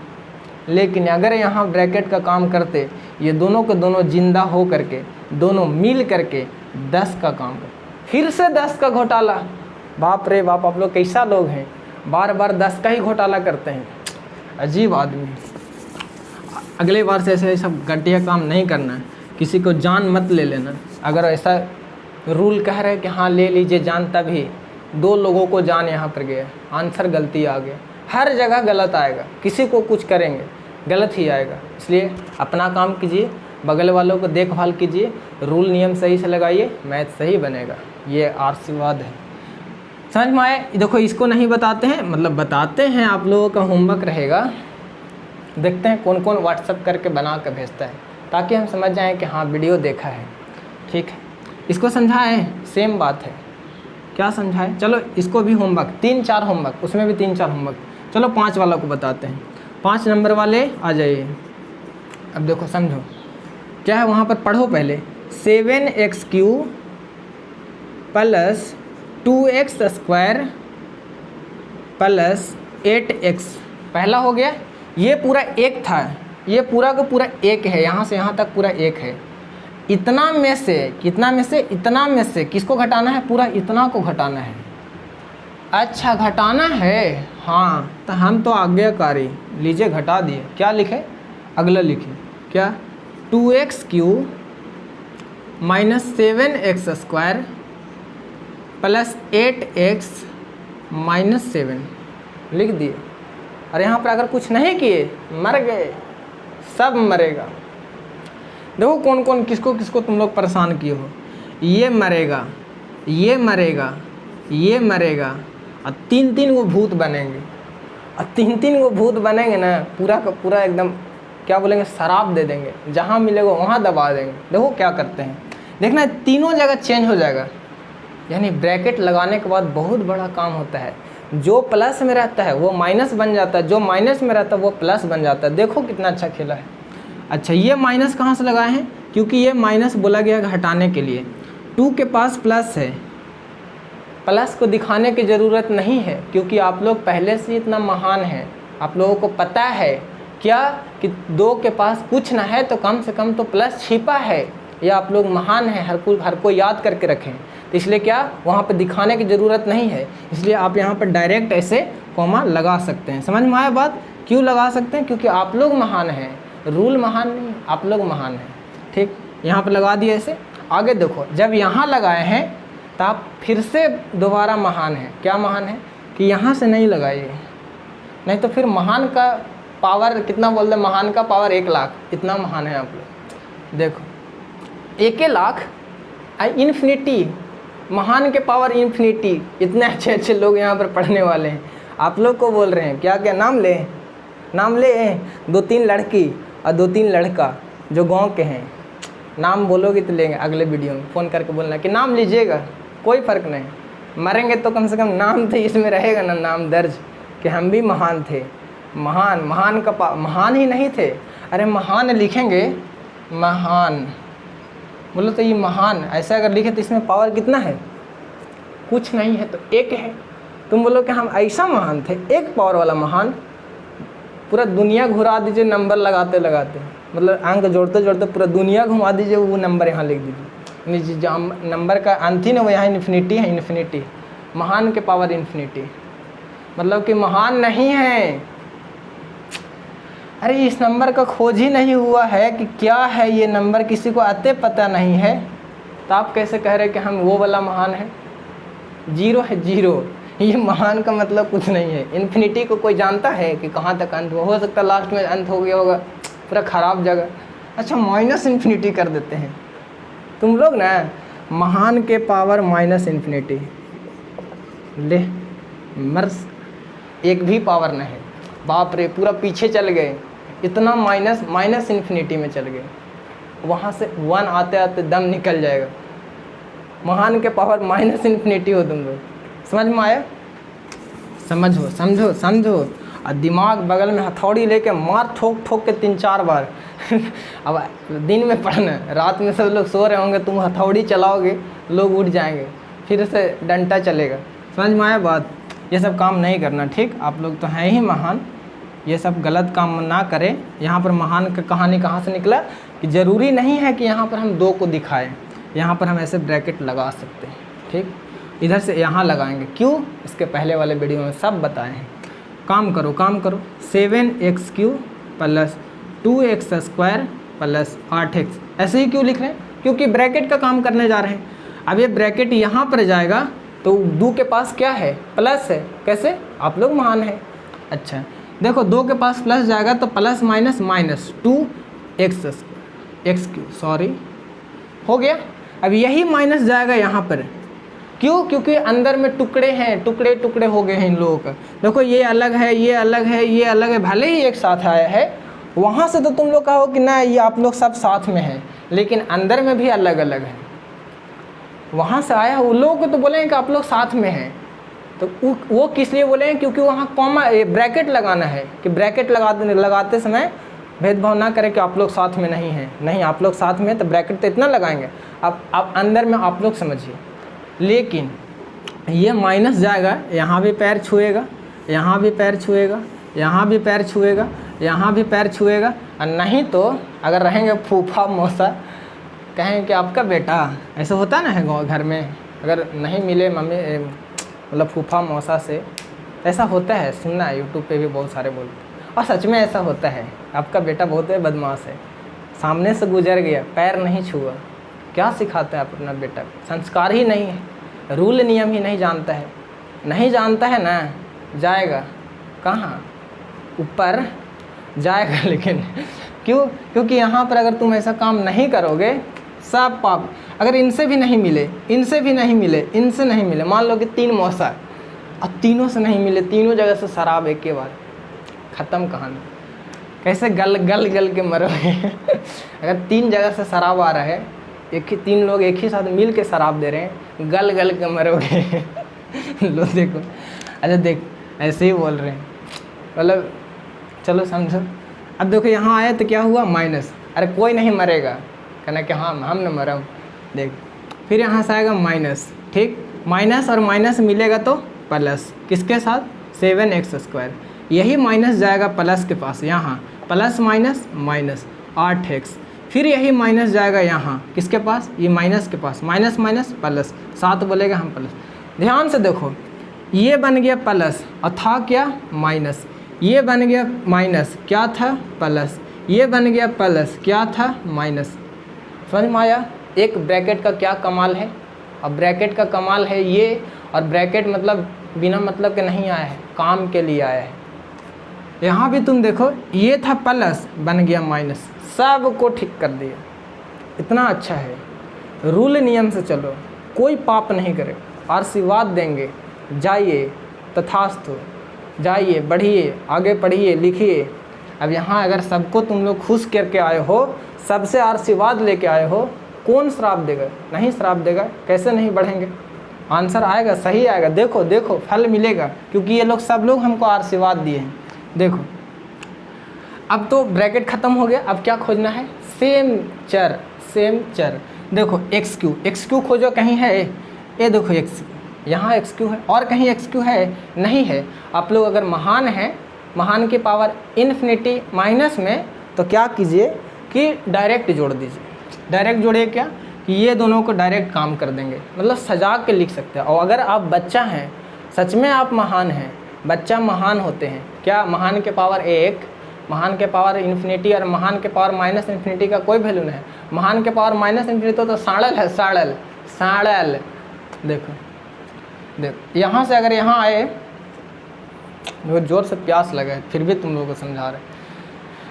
लेकिन अगर यहाँ ब्रैकेट का काम करते, ये दोनों के दोनों जिंदा हो करके, दोनों मिल करके 10 का काम करते। फिर से 10 का घोटाला। बाप रे बाप, आप लोग कैसा लोग हैं, बार बार 10 का ही घोटाला करते हैं। अजीब आदमी। अगले बार से ऐसे सब घटिया काम नहीं करना है, किसी को जान मत ले लेना। अगर ऐसा रूल कह रहे हैं कि हाँ ले लीजिए जान, तभी 2 लोगों को जान यहाँ पर गया, आंसर गलती आ गया। हर जगह गलत आएगा, किसी को कुछ करेंगे गलत ही आएगा। इसलिए अपना काम कीजिए, बगल वालों को देखभाल कीजिए, रूल नियम सही से लगाइए, मैथ सही बनेगा। ये आशीर्वाद है। समझ में आए? देखो इसको नहीं बताते हैं, मतलब बताते हैं, आप लोगों का होमवर्क रहेगा। देखते हैं कौन कौन व्हाट्सअप करके बना कर भेजता है, ताकि हम समझ जाएं कि हाँ वीडियो देखा है। ठीक है, इसको समझाएं, सेम बात है। क्या समझाएं? चलो इसको भी होमवर्क 3-4 होमवर्क, उसमें भी 3-4 होमवर्क। चलो 5 वाला को बताते हैं। 5 नंबर वाले आ जाइए। अब देखो समझो क्या है, वहाँ पर पढ़ो पहले। 7x³ plus 2x² plus 8x, पहला हो गया। ये पूरा 1 था, ये पूरा का पूरा 1 है, यहाँ से यहाँ तक पूरा 1 है। इतना में से कितना में से, इतना में से किसको घटाना है? पूरा इतना को घटाना है। अच्छा घटाना है, हाँ तो हम तो आज्ञाकारी, लीजिए घटा दिए। क्या लिखे? अगला लिखे क्या? 2x³ minus 7x² plus 8x minus 7 लिख दिए। और यहाँ पर अगर कुछ नहीं किए मर गए, सब मरेगा। देखो कौन कौन किसको किसको तुम लोग परेशान किए हो। ये मरेगा, ये मरेगा, ये मरेगा, और 3-3 वो भूत बनेंगे। और 3-3 वो भूत बनेंगे ना, पूरा का पूरा एकदम क्या बोलेंगे, शराब दे देंगे, जहाँ मिलेगा वहाँ दबा देंगे। देखो क्या करते हैं, देखना तीनों जगह चेंज हो जाएगा। यानी ब्रैकेट लगाने के बाद बहुत बड़ा काम होता है। जो प्लस में रहता है वो माइनस बन जाता है, जो माइनस में रहता है वो प्लस बन जाता है। देखो कितना अच्छा खेला है। अच्छा ये माइनस कहाँ से लगाए हैं? क्योंकि ये माइनस बोला गया हटाने के लिए। 2 के पास प्लस है, प्लस को दिखाने की ज़रूरत नहीं है, क्योंकि आप लोग पहले से इतना महान हैं। आप लोगों को पता है क्या कि 2 के पास कुछ ना है तो कम से कम तो प्लस छिपा है। या आप लोग महान हैं, हर को याद करके रखें। तो इसलिए क्या वहाँ पर दिखाने की ज़रूरत नहीं है, इसलिए आप यहाँ पर डायरेक्ट ऐसे कॉमा लगा सकते हैं। समझ में आया बात? क्यों लगा सकते हैं? क्योंकि आप लोग महान हैं, रूल महान नहीं, आप लोग महान हैं। ठीक, यहाँ पर लगा दिए ऐसे। आगे देखो, जब यहाँ लगाए हैं तो आप फिर से दोबारा महान है। क्या महान है? कि यहाँ से नहीं लगाइए, नहीं तो फिर महान का पावर कितना बोल दे, महान का पावर 1 लाख, इतना महान है आप लोग। देखो 1 लाख इन्फिनिटी, महान के पावर इन्फिनिटी। इतने अच्छे अच्छे लोग यहाँ पर पढ़ने वाले हैं। आप लोग को बोल रहे हैं क्या क्या नाम ले, नाम ले। 2-3 लड़की और 2-3 लड़का जो गांव के हैं, नाम बोलोगे तो लेंगे। अगले वीडियो में फ़ोन करके बोलना कि नाम लीजिएगा, कोई फ़र्क नहीं, मरेंगे तो कम से कम नाम तो इसमें रहेगा ना, नाम दर्ज कि हम भी महान थे। महान, महान का महान ही नहीं थे। अरे महान लिखेंगे, महान बोलो तो ये महान ऐसा अगर लिखे तो इसमें पावर कितना है? कुछ नहीं है, तो 1 है। तुम बोलो कि हम ऐसा महान थे, 1 पावर वाला महान। पूरा दुनिया घुरा दीजिए नंबर लगाते लगाते, मतलब अंक जोड़ते जोड़ते पूरा दुनिया घुमा दीजिए, वो नंबर यहाँ लिख दीजिए। जो नंबर का अंत ही ना वो यहाँ इन्फिनिटी है, इन्फिनिटी। महान के पावर इन्फिनिटी, मतलब कि महान नहीं है। अरे इस नंबर का खोज ही नहीं हुआ है कि क्या है ये नंबर, किसी को आते पता नहीं है, तो आप कैसे कह रहे हैं कि हम वो वाला महान है? 0 है, 0। ये महान का मतलब कुछ नहीं है। इन्फिनिटी को कोई जानता है कि कहाँ तक अंत हो सकता है? लास्ट में अंत हो गया होगा पूरा ख़राब जगह। अच्छा माइनस इन्फिनिटी कर देते हैं तुम लोग ना, महान के पावर माइनस इन्फिनिटी। ले मर्स, 1 भी पावर नहीं। बाप रे, पूरा पीछे चल गए, इतना माइनस इन्फिनिटी में चल गए। वहाँ से 1 आते आते दम निकल जाएगा। महान के पावर माइनस इन्फिनिटी हो तुम लोग। समझ में आया? समझो, समझो, समझो। और दिमाग बगल में हथौड़ी लेके मार ठोक ठोक के 3-4 बार। अब दिन में पढ़ना, रात में सब लोग सो रहे होंगे, तुम हथौड़ी चलाओगे, लोग उठ जाएंगे, फिर से डंडा चलेगा। समझ में आया बात? ये सब काम नहीं करना, ठीक? आप लोग तो हैं ही महान, ये सब गलत काम ना करें। यहाँ पर महान का कहानी कहाँ से निकला कि ज़रूरी नहीं है कि यहाँ पर हम 2 को दिखाएं, यहाँ पर हम ऐसे ब्रैकेट लगा सकते हैं। ठीक, इधर से यहाँ लगाएंगे। क्यों? इसके पहले वाले वीडियो में सब बताए हैं। काम करो, काम करो। 7x³ plus 2x² plus 8x। ऐसे ही क्यों लिख रहे हैं? क्योंकि ब्रैकेट का काम करने जा रहे हैं। अब ये ब्रैकेट यहाँ पर जाएगा तो 2 के पास क्या है? प्लस है। कैसे? आप लोग महान है। अच्छा देखो 2 के पास प्लस जाएगा तो plus minus minus 2x sorry हो गया। अब यही माइनस जाएगा यहाँ पर, क्यों? क्योंकि अंदर में टुकड़े हैं, टुकड़े टुकड़े हो गए हैं इन लोगों का। देखो ये अलग है, ये अलग है, ये अलग है, भले ही एक साथ आया है, वहाँ से तो तुम लोग कहो कि ना ये आप लोग सब साथ में हैं, लेकिन अंदर में भी अलग अलग है। वहाँ से आया उन लोगों को तो बोलेंगे कि आप लोग साथ में हैं, तो वो किस लिए बोले हैं? क्योंकि वहाँ कॉमा ब्रैकेट लगाना है कि ब्रैकेट लगाते समय भेदभाव ना करें कि आप लोग साथ में नहीं हैं। नहीं, आप लोग साथ में हैं तो ब्रैकेट तो इतना लगाएंगे। अब अंदर में आप लोग समझिए, लेकिन ये माइनस जाएगा, यहाँ भी पैर छुएगा, यहाँ भी पैर छुएगा, यहाँ भी पैर छुएगा, यहाँ भी पैर छुएगा। और नहीं तो अगर रहेंगे फूफा मौसा, कहें कि आपका बेटा, ऐसा होता ना है गाँव घर में, अगर नहीं मिले मम्मी मतलब फूफा मौसा से, ऐसा होता है, सुनना है यूट्यूब पे भी बहुत सारे बोलते हैं, और सच में ऐसा होता है। आपका बेटा बहुत बदमाश है, सामने से गुजर गया, पैर नहीं छुआ, क्या सिखाते हैं आप अपना बेटा? संस्कार ही नहीं है, रूल नियम ही नहीं जानता है। नहीं जानता है ना, जाएगा कहाँ? ऊपर जाएगा। लेकिन क्यों? क्योंकि यहाँ पर अगर तुम ऐसा काम नहीं करोगे, सब पाप। अगर इनसे भी नहीं मिले, इनसे भी नहीं मिले, इनसे नहीं मिले, मान लो कि 3 मौसा, अब तीनों से नहीं मिले, तीनों जगह से शराब एक के बाद, ख़त्म कहानी। कैसे गल गल गल के मरोगे? अगर 3 जगह से शराब आ रहा है, 3 लोग एक ही साथ मिल के शराब दे रहे हैं, गल गल के मरोगे। लो देखो, अच्छा देख ऐसे ही बोल रहे हैं, मतलब चलो समझो। अब देखो यहाँ आया तो क्या हुआ? माइनस। अरे कोई नहीं मरेगा, कहना कि हाँ हम न मरम। देख फिर यहाँ से आएगा माइनस, ठीक, माइनस और माइनस मिलेगा तो प्लस, किसके साथ? 7x²। यही माइनस जाएगा प्लस के पास, यहाँ प्लस माइनस माइनस 8x। फिर यही माइनस जाएगा यहाँ किसके पास? ये माइनस के पास, माइनस माइनस प्लस, 7 बोलेगा हम प्लस। ध्यान से देखो, ये बन गया प्लस और था क्या? माइनस। ये बन गया माइनस, क्या था? प्लस। ये बन गया प्लस, क्या था? माइनस। समझ में आया? एक ब्रैकेट का क्या कमाल है। अब ब्रैकेट का कमाल है ये, और ब्रैकेट मतलब बिना मतलब के नहीं आया है, काम के लिए आया है। यहाँ भी तुम देखो, ये था प्लस, बन गया माइनस, सब को ठीक कर दिया। इतना अच्छा है। रूल नियम से चलो, कोई पाप नहीं करे, आशीर्वाद देंगे। जाइए तथास्तु, जाइए बढ़िए, आगे पढ़िए, लिखिए। अब यहाँ अगर सबको तुम लोग खुश करके आए हो, सबसे आशीर्वाद लेके आए हो, कौन श्राप देगा? नहीं श्राप देगा। कैसे नहीं बढ़ेंगे? आंसर आएगा, सही आएगा। देखो देखो फल मिलेगा, क्योंकि ये लोग सब लोग हमको आशीर्वाद दिए हैं। देखो अब तो ब्रैकेट ख़त्म हो गया। अब क्या खोजना है? सेम चर, सेम चर। देखो एक्स क्यू खोजो, कहीं है? ये देखो एक्स, यहाँ एक्स क्यू है, और कहीं एक्स क्यू है? नहीं है। आप लोग अगर महान हैं, महान की पावर इन्फिनिटी माइनस में, तो क्या कीजिए कि डायरेक्ट जोड़ दीजिए। डायरेक्ट जोड़िए क्या? कि ये दोनों को डायरेक्ट काम कर देंगे, मतलब सजा के लिख सकते हैं। और अगर आप बच्चा हैं, सच में आप महान हैं, बच्चा महान होते हैं। क्या? महान के पावर 1, महान के पावर इन्फिनिटी, और महान के पावर माइनस इन्फिनिटी का कोई वैल्यू नहीं है। महान के पावर माइनस इन्फिनिटी तो साड़ल है, साड़ल साड़ल। देखो देखो यहाँ से अगर यहाँ आए, वो ज़ोर से प्यास लगा है, फिर भी तुम लोगों को समझा रहे।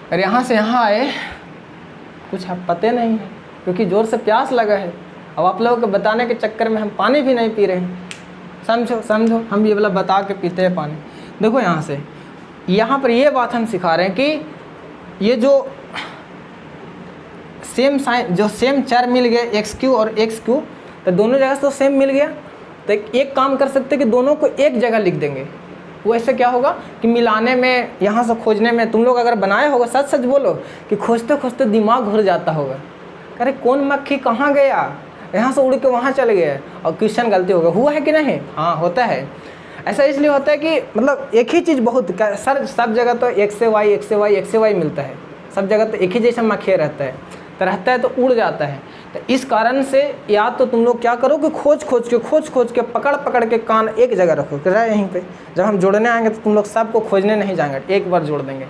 अगर यहाँ से यहाँ आए, कुछ पते नहीं है, क्योंकि ज़ोर से प्यास लगा है। अब आप लोगों को बताने के चक्कर में हम पानी भी नहीं पी रहे हैं। समझो समझो, हम ये वाला बता के पीते हैं पानी। देखो यहाँ से यहाँ पर ये बात हम सिखा रहे हैं कि ये जो सेम साइन, जो सेम चर मिल गए एक्स क्यू और एक्स क्यू, तो दोनों जगह से तो सेम मिल गया। तो एक काम कर सकते कि दोनों को एक जगह लिख देंगे। वो ऐसे क्या होगा कि मिलाने में, यहाँ से खोजने में, तुम लोग अगर बनाए होगा, सच सच बोलो कि खोजते खोजते दिमाग घुर जाता होगा। अरे कौन मक्खी कहाँ गया, यहाँ से उड़ के वहाँ चले गए, और क्वेश्चन गलती होगा। हुआ है कि नहीं? हाँ होता है। ऐसा इसलिए होता है कि मतलब एक ही चीज़ बहुत सर, सब जगह तो एक्स से वाई मिलता है, सब जगह तो एक ही जैसा मक्खिया रहता है तो उड़ जाता है। तो इस कारण से या तो तुम लोग क्या करो कि खोज खोज के पकड़ के कान एक जगह रखो कि यहीं पे जब हम जोड़ने आएंगे तो तुम लोग सबको खोजने नहीं जाएंगे, एक बार जोड़ देंगे।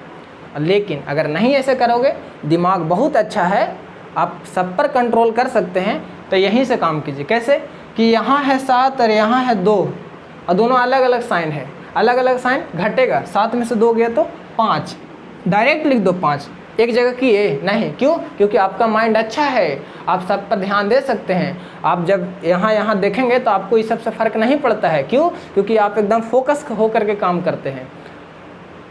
लेकिन अगर नहीं ऐसे करोगे, दिमाग बहुत अच्छा है, आप सब पर कंट्रोल कर सकते हैं, तो यहीं से काम कीजिए। कैसे कि यहाँ है 7 और यहाँ है 2 और दोनों अलग अलग साइन है, अलग अलग साइन घटेगा, 7 में से 2 गया तो 5, डायरेक्ट लिख दो 5। एक जगह की ए नहीं, क्यों? क्योंकि आपका माइंड अच्छा है, आप सब पर ध्यान दे सकते हैं। आप जब यहाँ देखेंगे तो आपको इस सबसे फ़र्क नहीं पड़ता है। क्यों? क्योंकि आप एकदम फोकस होकर के काम करते हैं।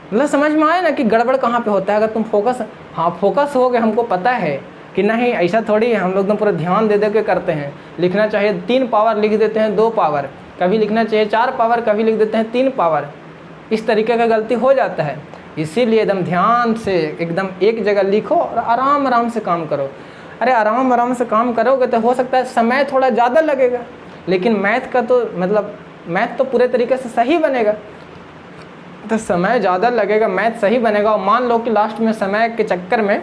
मतलब समझ में आया ना कि गड़बड़ कहाँ पे होता है। अगर तुम फोकस हो गए, हमको पता है कि नहीं ऐसा थोड़ी है, हम लोग एकदम पूरा ध्यान दे के करते हैं। लिखना चाहिए 3 पावर, लिख देते हैं 2 पावर, कभी लिखना चाहिए 4 पावर, कभी लिख देते हैं 3 पावर। इस तरीके का गलती हो जाता है। इसीलिए एकदम ध्यान से एकदम एक जगह लिखो और आराम से काम करो। अरे आराम से काम करोगे तो हो सकता है समय थोड़ा ज़्यादा लगेगा, लेकिन मैथ का तो मतलब मैथ तो पूरे तरीके से सही बनेगा। तो समय ज़्यादा लगेगा, मैथ सही बनेगा। और मान लो कि लास्ट में समय के चक्कर में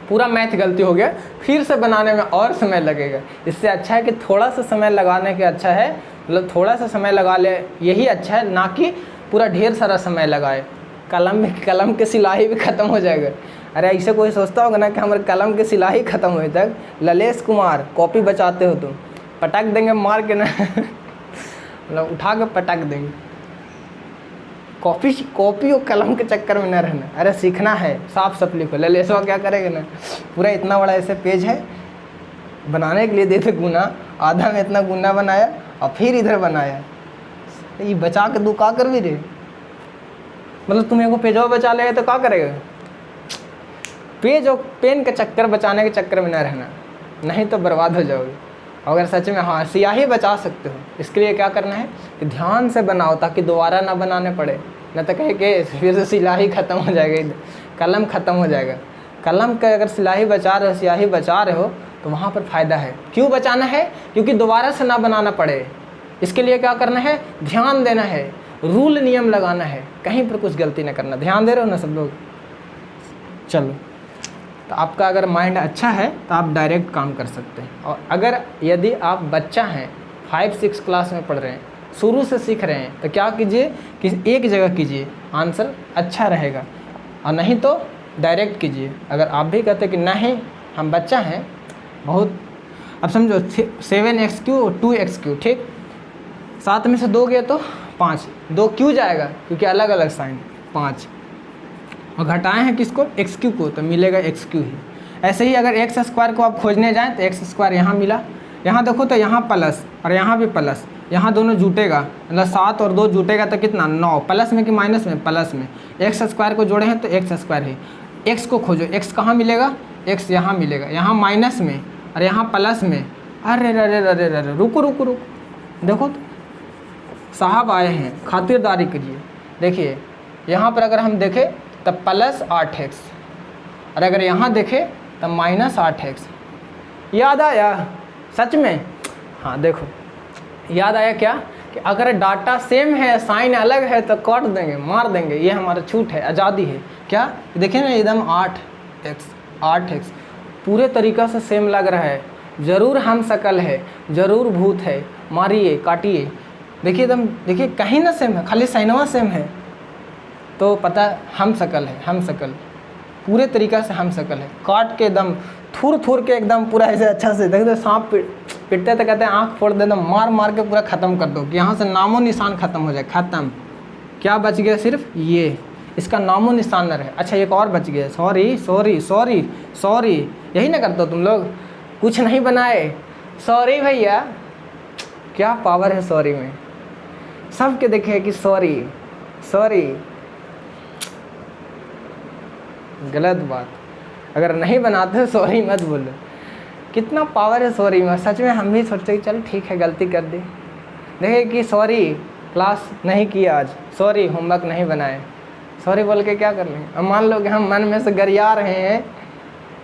पूरा मैथ गलती हो गया, फिर से बनाने में और समय लगेगा। इससे अच्छा है कि थोड़ा सा समय लगाने के अच्छा है, मतलब थोड़ा सा समय लगा ले, यही अच्छा है, ना कि पूरा ढेर सारा समय लगाए। कलम के सिलाई भी ख़त्म हो जाएगा। अरे ऐसे कोई सोचता होगा ना कि हमारे कलम के सिलाई ख़त्म हुए तक। ललेश कुमार, कॉपी बचाते हो तुम, पटक देंगे मार के ना मतलब उठा के पटक देंगे। कॉपी और कलम के चक्कर में न रहना। अरे सीखना है, साफ साफ लिखो। ललेशवा क्या करेगा ना, पूरा इतना बड़ा ऐसे पेज है, बनाने के लिए देते गुना, आधा में इतना गुना बनाया और फिर इधर बनाया। ये बचा के तू का कर भी रे, मतलब तुम एगो पेजवा बचा लेगा तो क्या करेगा? पेज और पेन के चक्कर, बचाने के चक्कर में न रहना, नहीं तो बर्बाद हो जाओगे। अगर सच में हाँ स्याही बचा सकते हो, इसके लिए क्या करना है कि ध्यान से बनाओ ताकि दोबारा ना बनाने पड़े, न तो कहे कि फिर से सिलाई ख़त्म हो जाएगी, कलम ख़त्म हो जाएगा। कलम का अगर सिलाई बचा रहे हो, स्याही बचा रहे हो, तो वहाँ पर फ़ायदा है। क्यों बचाना है? क्योंकि दोबारा से ना बनाना पड़े। इसके लिए क्या करना है? ध्यान देना है, रूल नियम लगाना है, कहीं पर कुछ गलती ना करना। ध्यान दे रहे हो ना सब लोग? चलो, तो आपका अगर माइंड अच्छा है तो आप डायरेक्ट काम कर सकते हैं। और अगर यदि आप बच्चा हैं, 5-6 क्लास में पढ़ रहे हैं, शुरू से सीख रहे हैं, तो क्या कीजिए कि एक जगह कीजिए, आंसर अच्छा रहेगा। और नहीं तो डायरेक्ट कीजिए। अगर आप भी कहते कि नहीं हम बच्चा हैं बहुत, अब समझो 7x³ 2x³, ठीक, 7 में से 2 गया तो 5, 2 क्यों जाएगा? क्योंकि अलग अलग साइन 5, और घटाए हैं किसको? x³ को, तो मिलेगा x³ ही। ऐसे ही अगर x² को आप खोजने जाएं तो x² यहाँ मिला, यहाँ देखो तो यहाँ प्लस और यहाँ भी प्लस, यहाँ दोनों जुटेगा, मतलब 7 और 2 जुटेगा तो कितना? 9। प्लस में कि माइनस में? प्लस में। x² को जोड़े हैं तो x² ही। x को खोजो, x कहाँ मिलेगा? x यहाँ मिलेगा, यहाँ माइनस में और यहाँ प्लस में। अरे अरे अरे अरे रुको, देखो तो साहब आए हैं, खातिरदारी करिए। देखिए यहाँ पर अगर हम देखें तब प्लस 8x, और अगर यहाँ देखें तब माइनस 8x। याद आया सच में? हाँ देखो, याद आया क्या कि अगर डाटा सेम है, साइन अलग है तो काट देंगे, मार देंगे। ये हमारा छूट है, आज़ादी है। क्या देखिए ना, एकदम 8x पूरे तरीक़ा से सेम लग रहा है। ज़रूर हम शकल है, ज़रूर भूत है, मारिए काटिए। देखिए एकदम, देखिए कहीं ना सेम है, खाली साइनवा सेम है, तो पता हम शकल है, हम शकल पूरे तरीक़ा से हम शकल है। काट के एकदम थूर के एकदम पूरा ऐसे अच्छा से देखते, सांप पिटते तो कहते हैं आँख फोड़ दे, एकदम मार के पूरा ख़त्म कर दो कि यहाँ से नामो निशान ख़त्म हो जाए। ख़त्म। क्या बच गया? सिर्फ ये, इसका नामो निशान न रहे। अच्छा एक और बच गया, सॉरी। यही ना करते हो तुम लोग? कुछ नहीं बनाए, सॉरी भैया। क्या पावर है सॉरी में। सबके देखे कि सॉरी, गलत बात। अगर नहीं बनाते सॉरी मत बोलो। कितना पावर है सॉरी में। सच में हम भी सोचते कि चल ठीक है गलती कर दी। देखे कि सॉरी क्लास नहीं किया आज, सॉरी होमवर्क नहीं बनाए, सॉरी बोल के क्या कर लेंगे? अब मान लो कि हम मन में से गरिया रहे हैं,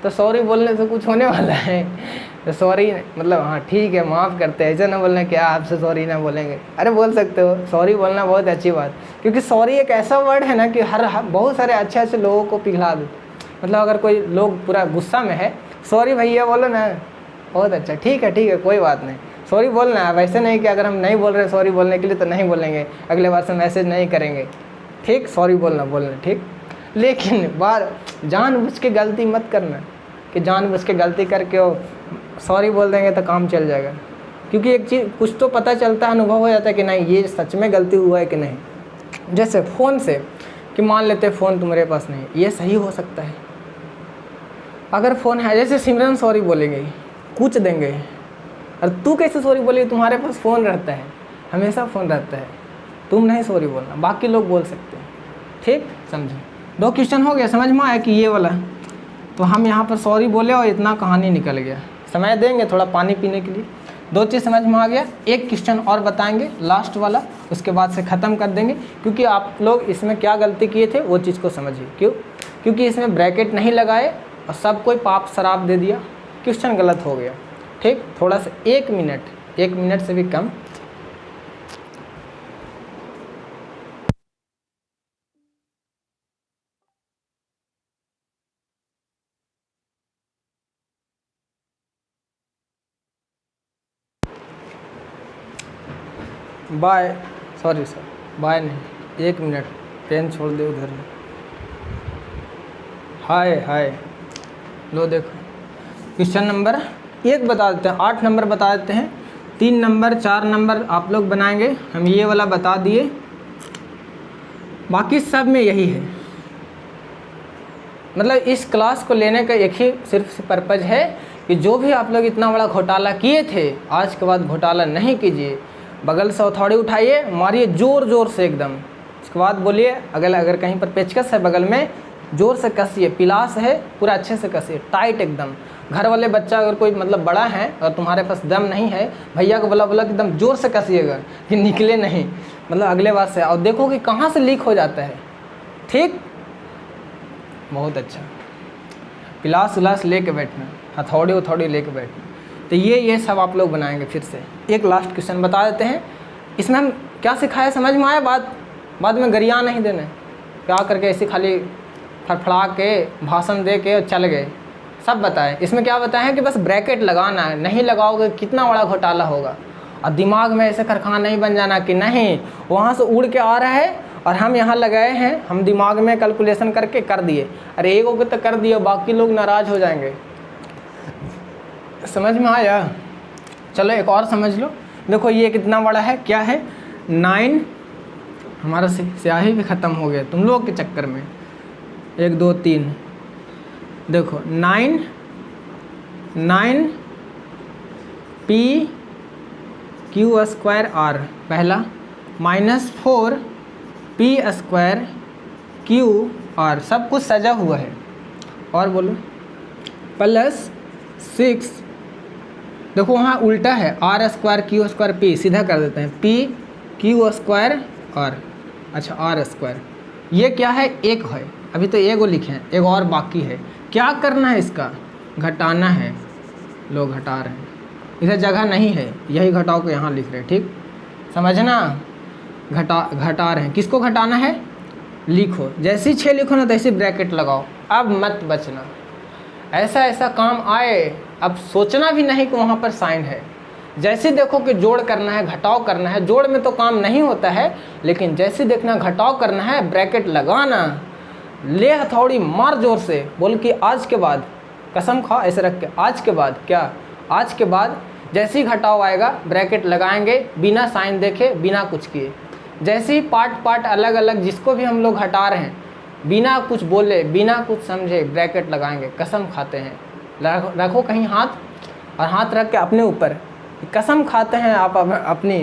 तो सॉरी बोलने से कुछ होने वाला है? तो सॉरी मतलब हाँ ठीक है माफ़ करते हैं, ऐसे ना बोलना कि आपसे सॉरी ना बोलेंगे। अरे बोल सकते हो, सॉरी बोलना बहुत अच्छी बात, क्योंकि सॉरी एक ऐसा वर्ड है ना कि बहुत सारे अच्छे लोगों को पिघला दे। मतलब अगर कोई लोग पूरा गुस्सा में है, सॉरी भैया बोलो ना, बहुत अच्छा, ठीक है कोई बात नहीं, सॉरी बोलना है। वैसे नहीं कि अगर हम नहीं बोल रहे सॉरी बोलने के लिए तो नहीं बोलेंगे, अगले बार से मैसेज नहीं करेंगे, ठीक, सॉरी बोलना ठीक। लेकिन बार जानबूझ के गलती मत करना कि जानबूझ के गलती करके वो सॉरी बोल देंगे तो काम चल जाएगा, क्योंकि एक चीज़ कुछ तो पता चलता है, अनुभव हो जाता है कि नहीं ये सच में गलती हुआ है कि नहीं। जैसे फ़ोन से कि मान लेते फ़ोन तुम्हारे पास नहीं, ये सही हो सकता है। अगर फ़ोन है, जैसे सिमरन सॉरी बोलेंगे, कुछ देंगे, और तू कैसे सॉरी बोलेगी, तुम्हारे पास फ़ोन रहता है, हमेशा फ़ोन रहता है, तुम नहीं सॉरी बोलना, बाकी लोग बोल सकते हैं। ठीक, समझो। 2 क्वेश्चन हो गया, समझ में आया कि ये वाला, तो हम यहाँ पर सॉरी बोले और इतना कहानी निकल गया। समय देंगे थोड़ा पानी पीने के लिए। 2 चीज़ समझ में आ गया। एक क्वेश्चन और बताएंगे लास्ट वाला, उसके बाद से ख़त्म कर देंगे, क्योंकि आप लोग इसमें क्या गलती किए थे वो चीज़ को समझिए। क्यों? क्योंकि इसमें ब्रैकेट नहीं लगाए और सब कोई पाप शराब दे दिया, क्वेश्चन गलत हो गया। ठीक, थोड़ा सा 1 मिनट से भी कम। बाय, सॉरी सर, बाय नहीं, 1 मिनट, पेन छोड़ दे उधर। हाय हाय, लो देखो, क्वेश्चन नंबर 1 बता देते हैं, 8 नंबर बता देते हैं, 3 नंबर 4 नंबर आप लोग बनाएंगे, हम ये वाला बता दिए, बाकी सब में यही है। मतलब इस क्लास को लेने का एक ही सिर्फ पर्पज़ है कि जो भी आप लोग इतना बड़ा घोटाला किए थे, आज के बाद घोटाला नहीं कीजिए। बगल से हथौड़ी उठाइए, मारिए ज़ोर ज़ोर से एकदम, उसके बाद बोलिए अगर कहीं पर पेचकस है बगल में, ज़ोर से कसिए, पिलास है पूरा अच्छे से कसिए, टाइट एकदम। घर वाले बच्चा अगर कोई मतलब बड़ा है और तुम्हारे पास दम नहीं है, भैया को बोला एकदम ज़ोर से कसिएगा कि निकले नहीं, मतलब अगले बार से, और देखो कि कहाँ से लीक हो जाता है। ठीक, बहुत अच्छा। पिलास उलास लेके बैठना, हथौड़ी लेके बैठना। तो ये सब आप लोग बनाएंगे। फिर से एक लास्ट क्वेश्चन बता देते हैं, इसमें हम क्या सिखाया समझ में आया? बाद में गरिया नहीं देना, क्या करके ऐसे खाली फड़फड़ा के भाषण दे के चल गए, सब बताएं। इसमें क्या बताएं कि बस ब्रैकेट लगाना है, नहीं लगाओगे कितना बड़ा घोटाला होगा। और दिमाग में ऐसे खरखा नहीं बन जाना कि नहीं वहाँ से उड़ के आ रहा है और हम यहाँ लगाए हैं, हम दिमाग में कैलकुलेशन करके कर दिए, अरे एक को तो कर दिया, बाकी लोग नाराज़ हो जाएंगे। समझ में आया? चलो एक और समझ लो। देखो ये कितना बड़ा है, क्या है 9, हमारा स्याही भी ख़त्म हो गया तुम लोग के चक्कर में। 1 2 3, देखो 9 P Q स्क्वायर R पहला, -4 P स्क्वायर Q R, सब कुछ सजा हुआ है। और बोलो +6, देखो वहाँ उल्टा है, R square Q square P, सीधा कर देते हैं, P Q स्क्वायर R, अच्छा R स्क्वायर, ये क्या है? 1 है, अभी तो एगो लिखे हैं, एक और बाकी है। क्या करना है? इसका घटाना है, लोग घटा रहे हैं, इधर जगह नहीं है, यही घटाओ को यहाँ लिख रहे हैं। ठीक, समझना, घटा रहे हैं। किसको घटाना है? लिखो, जैसे ही 6 लिखो ना तैसे ब्रैकेट लगाओ, अब मत बचना। ऐसा काम आए, अब सोचना भी नहीं कि वहाँ पर साइन है। जैसे देखो कि जोड़ करना है, घटाव करना है, जोड़ में तो काम नहीं होता है, लेकिन जैसे देखना घटाव करना है, ब्रैकेट लगाना, ले हथौड़ी मार जोर से, बोल कि आज के बाद, कसम खा ऐसे रख के, आज के बाद क्या, आज के बाद जैसे ही घटाव आएगा ब्रैकेट लगाएंगे, बिना साइन देखे, बिना कुछ किए। जैसे ही पार्ट अलग अलग जिसको भी हम लोग हटा रहे हैं, बिना कुछ बोले, बिना कुछ समझे ब्रैकेट लगाएंगे, कसम खाते हैं। रखो कहीं हाथ, और हाथ रख के अपने ऊपर कसम खाते हैं आप अपनी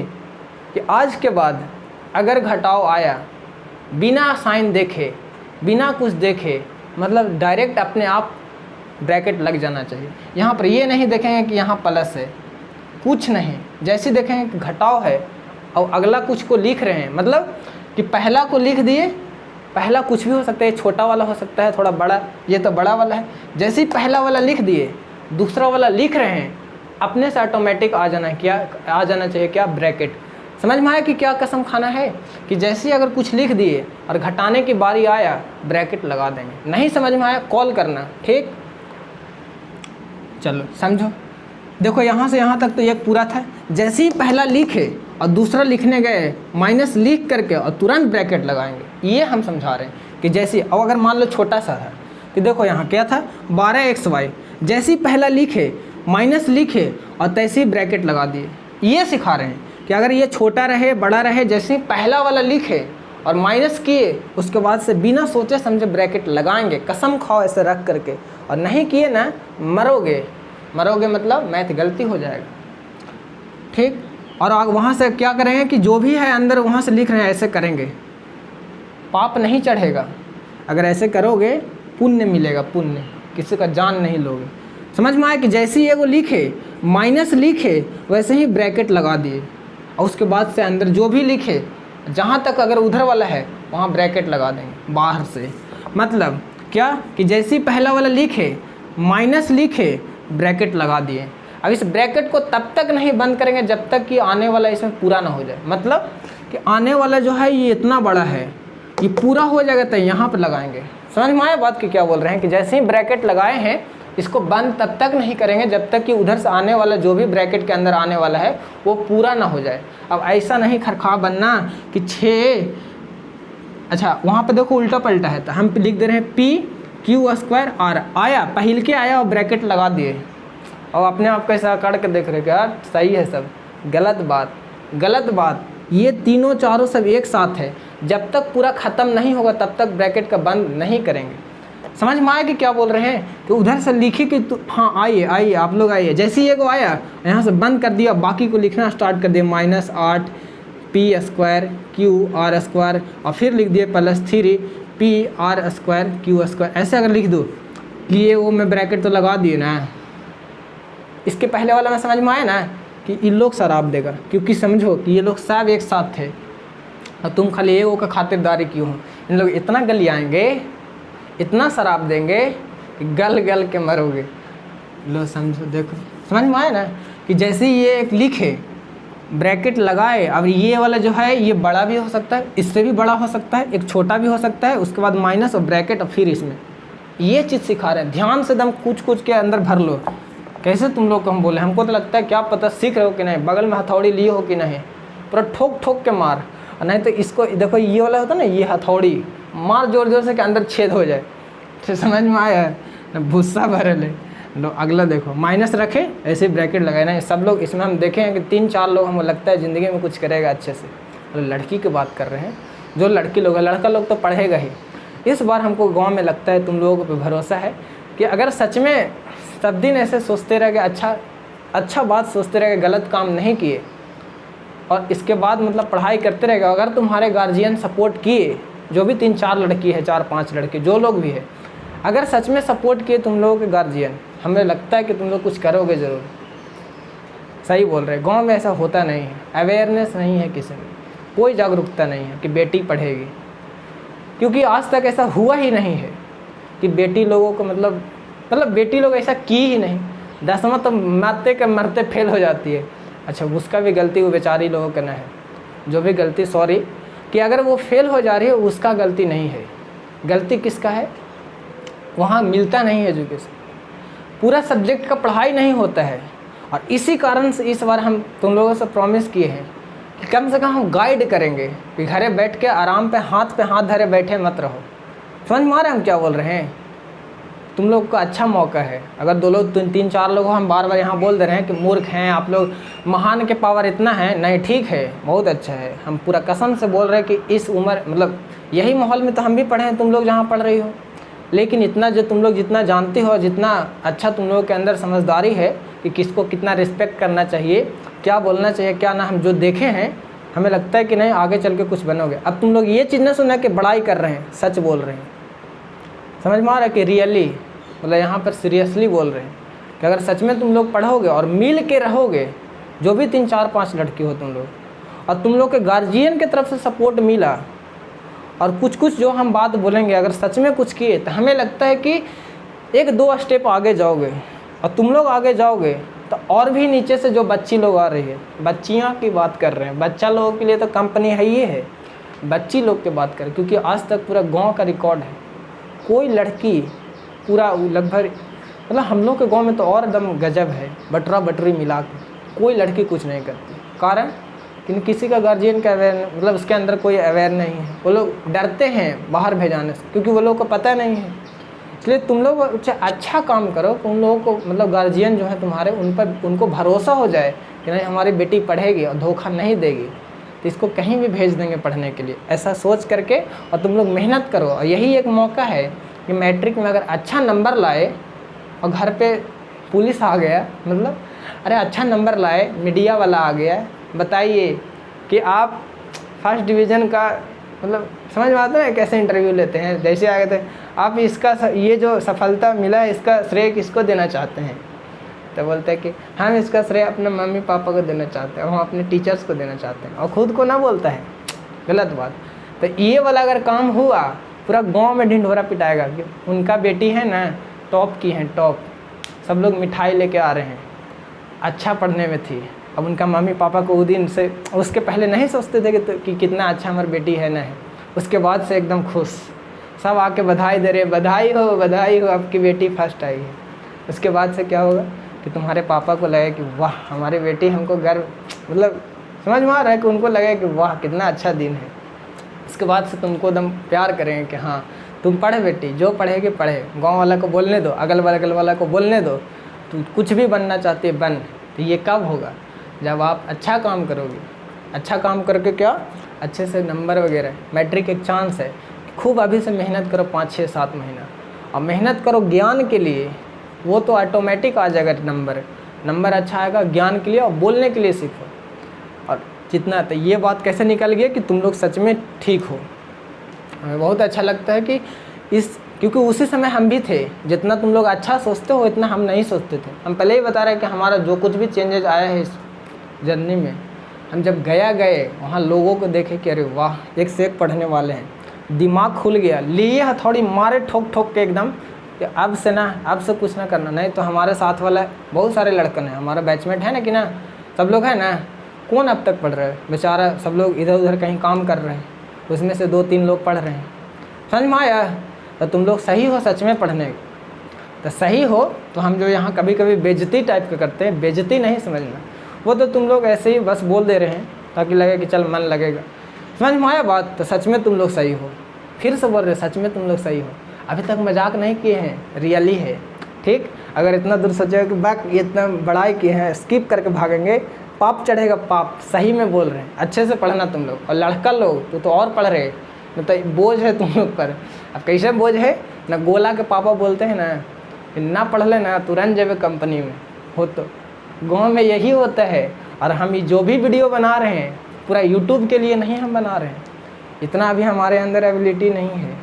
कि आज के बाद अगर घटाव आया, बिना साइन देखे, बिना कुछ देखे, मतलब डायरेक्ट अपने आप ब्रैकेट लग जाना चाहिए। यहाँ पर ये नहीं देखेंगे कि यहाँ प्लस है, कुछ नहीं, जैसे देखेंगे कि घटाव है और अगला कुछ को लिख रहे हैं, मतलब कि पहला को लिख दिए, पहला कुछ भी हो सकता है, छोटा वाला हो सकता है, थोड़ा बड़ा, ये तो बड़ा वाला है, जैसे ही पहला वाला लिख दिए, दूसरा वाला लिख रहे हैं, अपने से ऑटोमेटिक आ जाना चाहिए क्या, ब्रैकेट। समझ में आया कि क्या कसम खाना है कि जैसे ही अगर कुछ लिख दिए और घटाने की बारी आया, ब्रैकेट लगा देंगे। नहीं समझ में आया कॉल करना। ठीक, चलो समझो। देखो यहाँ से यहाँ तक तो एक पूरा था, जैसे ही पहला लिखे और दूसरा लिखने गए माइनस लिख करके और तुरंत ब्रैकेट लगाएंगे। ये हम समझा रहे हैं कि जैसे अब अगर मान लो छोटा सा है कि देखो यहाँ क्या था 12xy, जैसे ही पहला लिखे माइनस लिखे और तैसे ही ब्रैकेट लगा दिए। ये सिखा रहे हैं कि अगर ये छोटा रहे बड़ा रहे, जैसे ही पहला वाला लिखे और माइनस किए उसके बाद से बिना सोचे समझे ब्रैकेट लगाएंगे, कसम खाओ ऐसे रख करके, और नहीं किए ना मरोगे। मरोगे मतलब मैथ गलती हो जाएगा, ठीक। और वहाँ से क्या करेंगे कि जो भी है अंदर वहाँ से लिख रहे हैं ऐसे करेंगे, पाप नहीं चढ़ेगा। अगर ऐसे करोगे पुण्य मिलेगा, पुण्य, किसी का जान नहीं लोगे। समझ में आया कि जैसे ही एगो लिखे माइनस लिखे वैसे ही ब्रैकेट लगा दिए, और उसके बाद से अंदर जो भी लिखे जहाँ तक अगर उधर वाला है वहाँ ब्रैकेट लगा देंगे बाहर से। मतलब क्या कि जैसे ही पहला वाला लिखे माइनस लिखे ब्रैकेट लगा दिए। अब इस ब्रैकेट को तब तक नहीं बंद करेंगे जब तक कि आने वाला इसमें पूरा ना हो जाए। मतलब कि आने वाला जो है ये इतना बड़ा है, ये पूरा हो जाएगा तो यहाँ पर लगाएंगे। समझ में आया बात की क्या बोल रहे हैं कि जैसे ही ब्रैकेट लगाए हैं इसको बंद तब तक नहीं करेंगे जब तक कि उधर से आने वाला जो भी ब्रैकेट के अंदर आने वाला है वो पूरा ना हो जाए। अब ऐसा नहीं खरखा बनना कि 6, अच्छा वहाँ पर देखो उल्टा पलटा है तो हम लिख दे रहे हैं PQ² आया, पहल के आया और ब्रैकेट लगा दिए, और अपने आप कैसा करके देख रहे कि यार सही है सब, गलत बात, गलत बात। ये तीनों चारों सब एक साथ है, जब तक पूरा ख़त्म नहीं होगा तब तक ब्रैकेट का बंद नहीं करेंगे। समझ में आया कि क्या बोल रहे हैं कि उधर से लिखी कि हाँ आइए आइए आप लोग आइए, जैसे ही एगो आया यहाँ से बंद कर दिया, बाकी को लिखना स्टार्ट कर दिया -8 P² QR² और फिर लिख दिए +3 PR² Q²। ऐसे अगर लिख दो कि ये वो मैं ब्रैकेट तो लगा दिए ना, इसके पहले वाला में समझ में आया ना कि इन लोग शराब देगा, क्योंकि समझो कि ये लोग सब एक साथ थे और तुम खाली एगो का खातिरदारी क्यों हो। इन लोग इतना गलियाएंगे, इतना शराब देंगे कि गल गल के मरोगे। लो समझो, देखो समझ में आया ना कि जैसे ही ये एक लिखे ब्रैकेट लगाए, अब ये वाला जो है ये बड़ा भी हो सकता है, इससे भी बड़ा हो सकता है, एक छोटा भी हो सकता है, उसके बाद माइनस और ब्रैकेट और फिर इसमें ये चीज़ सिखा रहे हैं। ध्यान से दम कुछ के अंदर भर लो। कैसे तुम लोग को हम बोले, हमको तो लगता है क्या पता सीख रहे हो कि नहीं, बगल में हथौड़ी लिए हो कि नहीं, पूरा ठोक ठोक के मार, और नहीं तो इसको देखो ये वाला होता है ना, ये हथौड़ी मार जोर जोर से कि अंदर छेद हो जाए। तो समझ में आया ना, भुस्सा भरल है। लो अगला देखो, माइनस रखे ऐसे ब्रैकेट लगाए ना। सब लोग इसमें हम देखे हैं कि 3-4 लोग हमको लगता है ज़िंदगी में कुछ करेगा अच्छे से। और लड़की की बात कर रहे हैं, जो लड़की लोग है, लड़का लोग तो पढ़ेगा ही। इस बार हमको गाँव में लगता है तुम लोगों पर भरोसा है कि अगर सच में सब दिन ऐसे सोचते रह गए, अच्छा बात सोचते रह गए, गलत काम नहीं किए, और इसके बाद मतलब पढ़ाई करते रह गए, अगर तुम्हारे गार्जियन सपोर्ट किए, जो भी 3-4 लड़की है, 4-5 लड़के जो लोग भी है, अगर सच में सपोर्ट किए तुम लोगों के गार्जियन, हमें लगता है कि तुम लोग कुछ करोगे ज़रूर। सही बोल रहे। गांव में ऐसा होता नहीं है, अवेयरनेस नहीं है, किसी में कोई जागरूकता नहीं है कि बेटी पढ़ेगी, क्योंकि आज तक ऐसा हुआ ही नहीं है कि बेटी लोगों को मतलब बेटी लोग ऐसा की ही नहीं। 10वां तो मरते के मरते फेल हो जाती है। अच्छा उसका भी गलती वो बेचारी लोगों का ना है, जो भी गलती, सॉरी, कि अगर वो फेल हो जा रही है उसका गलती नहीं है, गलती किसका है, वहाँ मिलता नहीं है एजुकेशन, पूरा सब्जेक्ट का पढ़ाई नहीं होता है। और इसी कारण से इस बार हम तुम लोगों से प्रॉमिस किए हैं कि कम से कम हम गाइड करेंगे, कि घरे बैठ के आराम पे हाथ धरे बैठे मत रहो। समझ में आ रहे हम क्या बोल रहे हैं। तुम लोग का अच्छा मौका है। अगर 2 लोग 3-4 लोग हम बार बार यहाँ बोल दे रहे हैं कि मूर्ख हैं आप लोग, महान के पावर इतना है, नहीं ठीक है, बहुत अच्छा है, हम पूरा कसम से बोल रहे हैं कि इस उम्र मतलब यही माहौल में तो हम भी पढ़े हैं, तुम लोग जहाँ पढ़ रही हो, लेकिन इतना जो तुम लोग जितना जानते हो, जितना अच्छा तुम लोगों के अंदर समझदारी है कि किसको कितना रिस्पेक्ट करना चाहिए, क्या बोलना चाहिए क्या ना, हम जो देखे हैं हमें लगता है कि नहीं आगे चल के कुछ बनोगे। अब तुम लोग ये चीज़ ना सुना कि बड़ाई कर रहे हैं, सच बोल रहे हैं। समझ में आ रहा है कि रियली मतलब यहाँ पर सीरियसली बोल रहे हैं कि अगर सच में तुम लोग पढ़ोगे और मिल के रहोगे, जो भी 3-4-5 लड़की हो तुम लोग, और तुम लोग के गार्जियन की तरफ से सपोर्ट मिला, और कुछ जो हम बात बोलेंगे अगर सच में कुछ किए, तो हमें लगता है कि 1-2 स्टेप आगे जाओगे। और तुम लोग आगे जाओगे तो और भी नीचे से जो बच्ची लोग आ रही है, बच्चियाँ की बात कर रहे हैं, बच्चा लोगों के लिए तो कंपनी है ये है, बच्ची लोग की बात करें, क्योंकि आज तक पूरा गांव का रिकॉर्ड है, कोई लड़की पूरा लगभग मतलब हम लोग के गांव में तो और एकदम गजब है, बटरा बटरी मिला के कोई लड़की कुछ नहीं करती। कारण लेकिन किसी का गार्जियन का अवेयर मतलब उसके अंदर कोई अवेयर नहीं है, वो लोग डरते हैं बाहर भेजाने से क्योंकि वो लोग को पता नहीं है। इसलिए तुम लोग अच्छा काम करो, उन लोगों को मतलब गार्जियन जो है तुम्हारे उन पर उनको भरोसा हो जाए कि नहीं हमारी बेटी पढ़ेगी और धोखा नहीं देगी, तो इसको कहीं भी भेज देंगे पढ़ने के लिए, ऐसा सोच करके और तुम लोग मेहनत करो। और यही एक मौका है कि मैट्रिक में अगर अच्छा नंबर लाए और घर पे पुलिस आ गया, मतलब अरे अच्छा नंबर लाए, मीडिया वाला आ गया, बताइए कि आप फर्स्ट डिवीज़न का मतलब समझ में आता है कैसे इंटरव्यू लेते हैं, जैसे आ गए थे आप इसका ये जो सफलता मिला है इसका श्रेय किसको देना चाहते हैं, तो बोलते हैं कि हम इसका श्रेय अपने मम्मी पापा को देना चाहते हैं, हम अपने टीचर्स को देना चाहते हैं, और ख़ुद को ना बोलता है, गलत बात। तो ये वाला अगर काम हुआ पूरा गांव में ढिंढोरा पिटाएगा कि उनका बेटी है ना टॉप की है, टॉप, सब लोग मिठाई लेके आ रहे हैं, अच्छा पढ़ने में थी। अब उनका मम्मी पापा को उस दिन से, उसके पहले नहीं सोचते थे कि कितना अच्छा हमारी बेटी है ना है, उसके बाद से एकदम खुश, सब आके बधाई दे रहे, बधाई हो आपकी बेटी फर्स्ट आई है। उसके बाद से क्या होगा कि तुम्हारे पापा को लगे कि वाह हमारी बेटी, हमको गर्व, मतलब समझ में आ रहा है कि उनको लगे कि वाह कितना अच्छा दिन है। उसके बाद से तुमको एकदम प्यार करेंगे कि हाँ तुम पढ़े बेटी, जो पढ़ेगी पढ़े, गांव वाला को बोलने दो, अगल बगल वाला को बोलने दो, तुम कुछ भी बनना चाहती है बन। तो ये कब होगा, जब आप अच्छा काम करोगे, अच्छा काम करके क्या अच्छे से नंबर वगैरह, मैट्रिक एक चांस है, खूब अभी से मेहनत करो 5, 6, 7 महीना, और मेहनत करो ज्ञान के लिए, वो तो ऑटोमेटिक आ जाएगा नंबर अच्छा आएगा। ज्ञान के लिए और बोलने के लिए सीखो, और जितना, तो ये बात कैसे निकल गई कि तुम लोग सच में ठीक हो। हमें बहुत अच्छा लगता है कि क्योंकि उसी समय हम भी थे, जितना तुम लोग अच्छा सोचते हो इतना हम नहीं सोचते थे। हम पहले ही बता रहे हैं कि हमारा जो कुछ भी चेंजेस आया है इस जर्नी में, हम जब गए वहाँ लोगों को देखे कि अरे वाह एक से एक पढ़ने वाले हैं, दिमाग खुल गया, लिए हथौड़ी मारे ठोक के एकदम कि अब से कुछ ना करना। नहीं तो हमारे साथ वाला बहुत सारे लड़कन हैं, हमारा बैचमेट है ना कि ना, सब लोग हैं ना, कौन अब तक पढ़ रहे हैं बेचारा, सब लोग इधर उधर कहीं काम कर रहे हैं, उसमें से 2-3 लोग पढ़ रहे हैं। समझ में आया? तो तुम लोग सही हो सच में पढ़ने, तो सही हो तो हम जो यहाँ कभी कभी बेइज्जती टाइप का करते हैं, बेइज्जती नहीं समझना, वो तो तुम लोग ऐसे ही बस बोल दे रहे हैं ताकि लगे कि चल मन लगेगा। समझ में आया बात? तो सच में तुम लोग सही हो, फिर से बोल रहे सच में तुम लोग सही हो, अभी तक मजाक नहीं किए हैं, रियली है। ठीक, अगर इतना दूर सोचेगा कि बैक ये इतना बड़ाई किए हैं, स्किप करके भागेंगे, पाप चढ़ेगा पाप। सही में बोल रहे हैं, अच्छे से पढ़ना तुम लोग। और लड़का लोग तो और पढ़ रहे, मतलब बोझ है तुम लोग पर। अब कैसे बोझ है ना, गोला के पापा बोलते हैं ना पढ़ लेना तुरंत जेबे कंपनी में हो, तो गाँव में यही होता है। और हम जो भी वीडियो बना रहे हैं पूरा यूट्यूब के लिए नहीं हम बना रहे हैं, इतना अभी हमारे अंदर एबिलिटी नहीं है।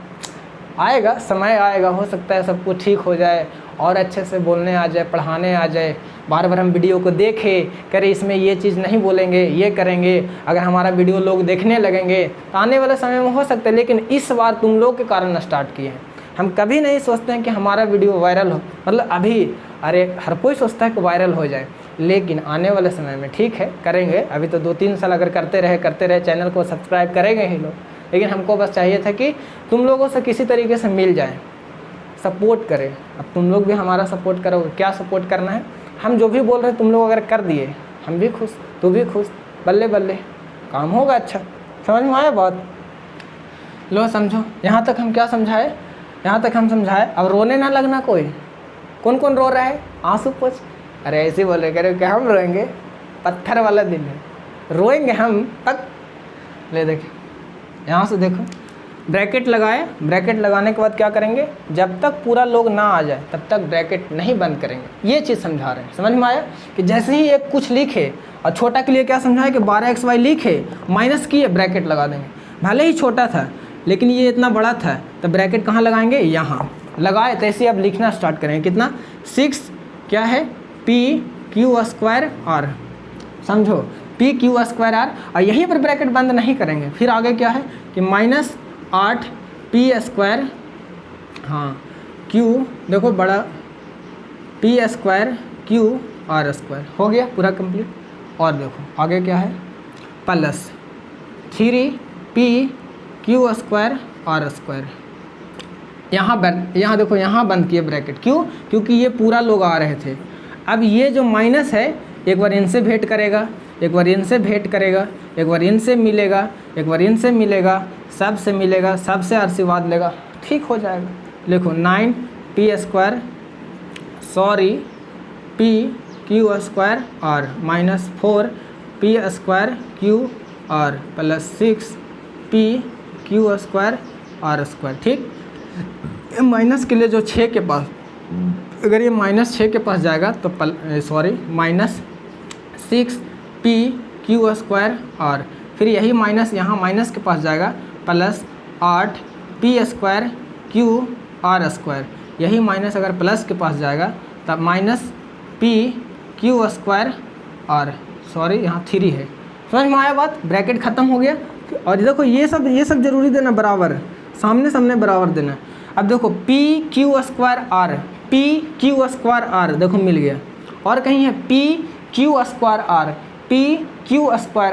आएगा, समय आएगा, हो सकता है सब कुछ ठीक हो जाए और अच्छे से बोलने आ जाए, पढ़ाने आ जाए। बार बार हम वीडियो को देखें, करें इसमें ये चीज़ नहीं बोलेंगे, ये करेंगे, अगर हमारा वीडियो लोग देखने लगेंगे तो आने वाले समय में हो सकता है। लेकिन इस बार तुम लोग के कारण स्टार्ट किए हैं। हम कभी नहीं सोचते हैं कि हमारा वीडियो वायरल हो, मतलब अभी अरे हर कोई सोचता है कि वायरल हो जाए, लेकिन आने वाले समय में ठीक है करेंगे। अभी तो 2-3 साल अगर करते रहे, चैनल को सब्सक्राइब करेंगे ही लोग, लेकिन हमको बस चाहिए था कि तुम लोगों से किसी तरीके से मिल जाए, सपोर्ट करें। अब तुम लोग भी हमारा सपोर्ट करोगे, क्या सपोर्ट करना है, हम जो भी बोल रहे हैं तुम लोग अगर कर दिए, हम भी खुश, तू भी खुश, बल्ले बल्ले काम होगा अच्छा। समझ में आया बात? लो समझो, यहाँ तक हम क्या समझाए, यहाँ तक हम समझाए। अब रोने ना लगना कोई, कौन कौन रो रहा है, आंसू पोंछ, अरे ऐसे बोल रहे, कह रहे क्या हम रोएंगे, पत्थर वाला दिन है, रोएंगे हम तक। ले देखिए यहाँ से देखो, ब्रैकेट लगाए, ब्रैकेट लगाने के बाद क्या करेंगे, जब तक पूरा लोग ना आ जाए तब तक ब्रैकेट नहीं बंद करेंगे। ये चीज़ समझा रहे हैं, समझ में आया? कि जैसे ही एक कुछ लिखे, और छोटा के लिए क्या समझाया कि 12xy लिखे, माइनस किए, ब्रैकेट लगा देंगे। भले ही छोटा था लेकिन ये इतना बड़ा था, तो ब्रैकेट कहाँ लगाएंगे, यहाँ लगाए। तो ऐसे अब लिखना स्टार्ट करेंगे, कितना 6 क्या है, PQ² R, समझो PQ² R, और यहीं पर ब्रैकेट बंद नहीं करेंगे। फिर आगे क्या है कि -8 P², हाँ Q, देखो बड़ा P² Q R², हो गया पूरा कंप्लीट। और देखो आगे क्या है, +3 PQ² R²। यहाँ देखो, यहाँ बंद किए ब्रैकेट, क्यों? क्योंकि ये पूरा लोग आ रहे थे। अब ये जो माइनस है एक बार इनसे भेंट करेगा, एक बार इनसे भेंट करेगा, एक बार इनसे मिलेगा, एक बार इनसे मिलेगा, सबसे मिलेगा, सबसे आशीर्वाद लेगा, ठीक हो जाएगा। लिखो 9p² sorry p² r minus 4p² r plus 6p² r²। ठीक, माइनस के लिए जो 6 के पास, अगर ये -6 के पास जाएगा तो माइनस 6p² r, फिर यही माइनस यहाँ माइनस के पास जाएगा प्लस 8p² r², यही माइनस अगर प्लस के पास जाएगा तब माइनस p² r, यहाँ 3 है। समझ में आया बात? ब्रैकेट ख़त्म हो गया। और देखो ये सब जरूरी देना बराबर, सामने सामने बराबर देना। अब देखो p² r देखो मिल गया, और कहीं है p²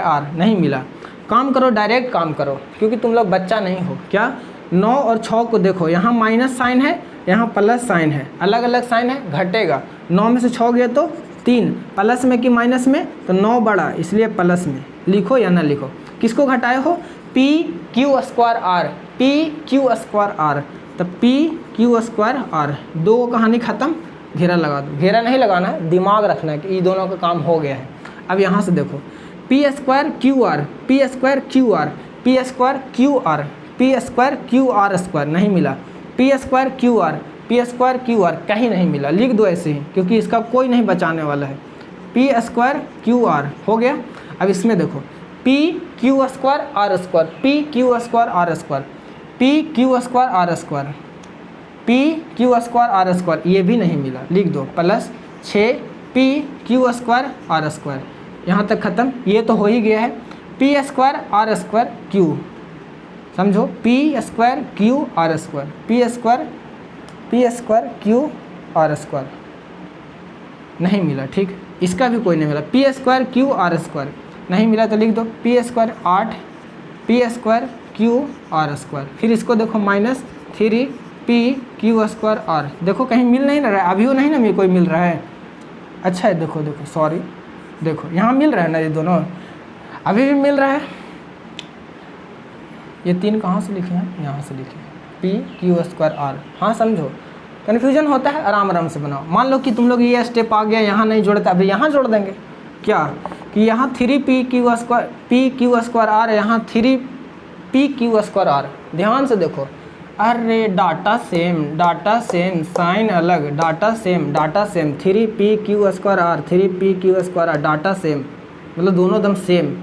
r नहीं मिला। काम करो, डायरेक्ट काम करो, क्योंकि तुम लोग बच्चा नहीं हो क्या। 9 और 6 को देखो, यहाँ माइनस साइन है, यहाँ प्लस साइन है, अलग अलग साइन है, घटेगा। 9 में से 6 गया तो 3, प्लस में कि माइनस में, तो 9 बड़ा, इसलिए प्लस में। लिखो या ना लिखो, किसको घटाए हो? p² r, तब p² r, दो कहानी ख़त्म, घेरा लगा दो। घेरा नहीं लगाना है, दिमाग रखना है कि ये दोनों का काम हो गया है। अब यहाँ से देखो p² r² नहीं मिला, p² r कहीं नहीं मिला, लिख दो ऐसे ही, क्योंकि इसका कोई नहीं बचाने वाला है। p² r हो गया। अब इसमें देखो p² r², ये भी नहीं मिला, लिख दो प्लस 6p² r², यहाँ तक ख़त्म। ये तो हो ही गया है। p² r² q, समझो p² q r² नहीं मिला। ठीक, इसका भी कोई नहीं मिला, p² r² नहीं मिला, तो लिख दो p² 8p² r²। फिर इसको देखो माइनस 3p² r, देखो कहीं मिल नहीं रहा है, अभी वो नहीं ना कोई मिल रहा है। अच्छा है, देखो देखो यहाँ मिल रहा है ना, ये दोनों अभी भी मिल रहा है। ये 3 कहाँ से लिखे हैं? यहाँ से लिखे p² r। हाँ समझो, कन्फ्यूजन होता है, आराम से बनाओ। मान लो कि तुम लोग ये स्टेप आ गया, यहाँ नहीं जोड़ता, अभी यहाँ जोड़ देंगे क्या, कि यहाँ 3p² r, यहाँ 3p² r। ध्यान से देखो, अरे डाटा सेम, साइन अलग, data same, 3p² r, 3p² r, data same, मतलब दोनों दम सेम,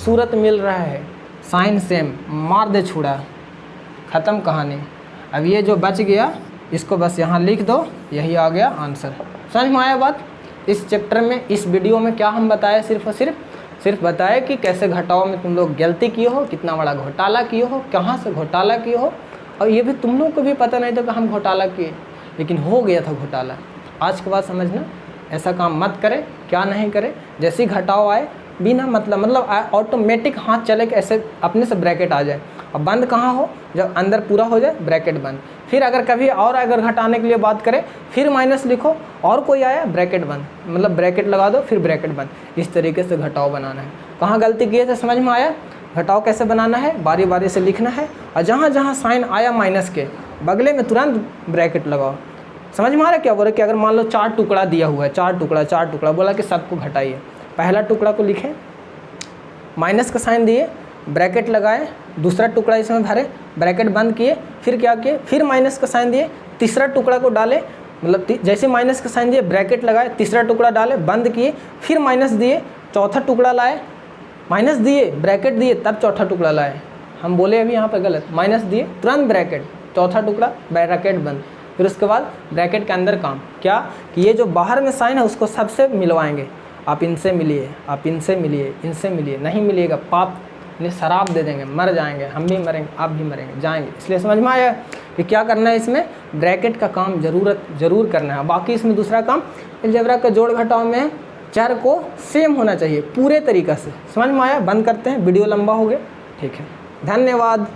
सूरत मिल रहा है, साइन सेम, मार दे छुड़ा, ख़त्म कहानी। अब ये जो बच गया इसको बस यहाँ लिख दो, यही आ गया आंसर। समझ में आया बात? इस चैप्टर में, इस वीडियो में क्या हम बताए, सिर्फ और सिर्फ बताए कि कैसे घटाओ में तुम लोग गलती किए हो, कितना बड़ा घोटाला किए हो, कहाँ से घोटाला किए हो, और ये भी तुम लोग को भी पता नहीं था कि हम घोटाला किए, लेकिन हो गया था घोटाला। आज के बाद समझना, ऐसा काम मत करे, क्या नहीं करे। जैसे ही घटाओ आए, बिना मतलब ऑटोमेटिक हाथ चले कि ऐसे अपने से ब्रैकेट आ जाए। और बंद कहाँ हो? जब अंदर पूरा हो जाए ब्रैकेट बंद। फिर अगर कभी और अगर घटाने के लिए बात करें, फिर माइनस लिखो, और कोई आया ब्रैकेट बंद, मतलब ब्रैकेट लगा दो फिर ब्रैकेट बंद। इस तरीके से घटाओ बनाना है। कहाँ गलती किए थे समझ में आया? घटाओ कैसे बनाना है, बारी बारी से लिखना है, और जहाँ जहाँ साइन आया माइनस के बगले में तुरंत ब्रैकेट लगाओ। समझ में आ रहा है क्या बोले? कि अगर मान लो 4 टुकड़ा दिया हुआ है, 4 टुकड़ा बोला कि सबको घटाइए। पहला टुकड़ा को लिखें, माइनस का साइन दिए, ब्रैकेट लगाए, दूसरा टुकड़ा इसमें भरे, ब्रैकेट बंद किए, फिर क्या किए, फिर माइनस का साइन दिए, तीसरा टुकड़ा को डाले, मतलब जैसे माइनस का साइन दिए ब्रैकेट लगाए, तीसरा टुकड़ा डाले, बंद किए, फिर माइनस दिए, चौथा टुकड़ा लाए, माइनस दिए, ब्रैकेट दिए, तब चौथा टुकड़ा लाए। हम बोले अभी यहाँ पर गलत, माइनस दिए तुरंत ब्रैकेट, चौथा टुकड़ा ब्रैकेट बंद, फिर उसके बाद ब्रैकेट के अंदर काम क्या कि ये जो बाहर में साइन है उसको सबसे मिलवाएंगे। आप इनसे मिलिए, आप इनसे मिलिए, इनसे मिलिए, नहीं मिलिएगा पाप ने शराब दे देंगे, मर जाएंगे, हम भी मरेंगे, आप भी मरेंगे, जाएंगे। इसलिए समझ में आया कि क्या करना है, इसमें ब्रैकेट का काम जरूर करना है। बाकी इसमें दूसरा काम अलजेब्रा का जोड़ घटाव में चर को सेम होना चाहिए पूरे तरीक़ा से। समझ में आया? बंद करते हैं, वीडियो लंबा हो गया। ठीक है, धन्यवाद।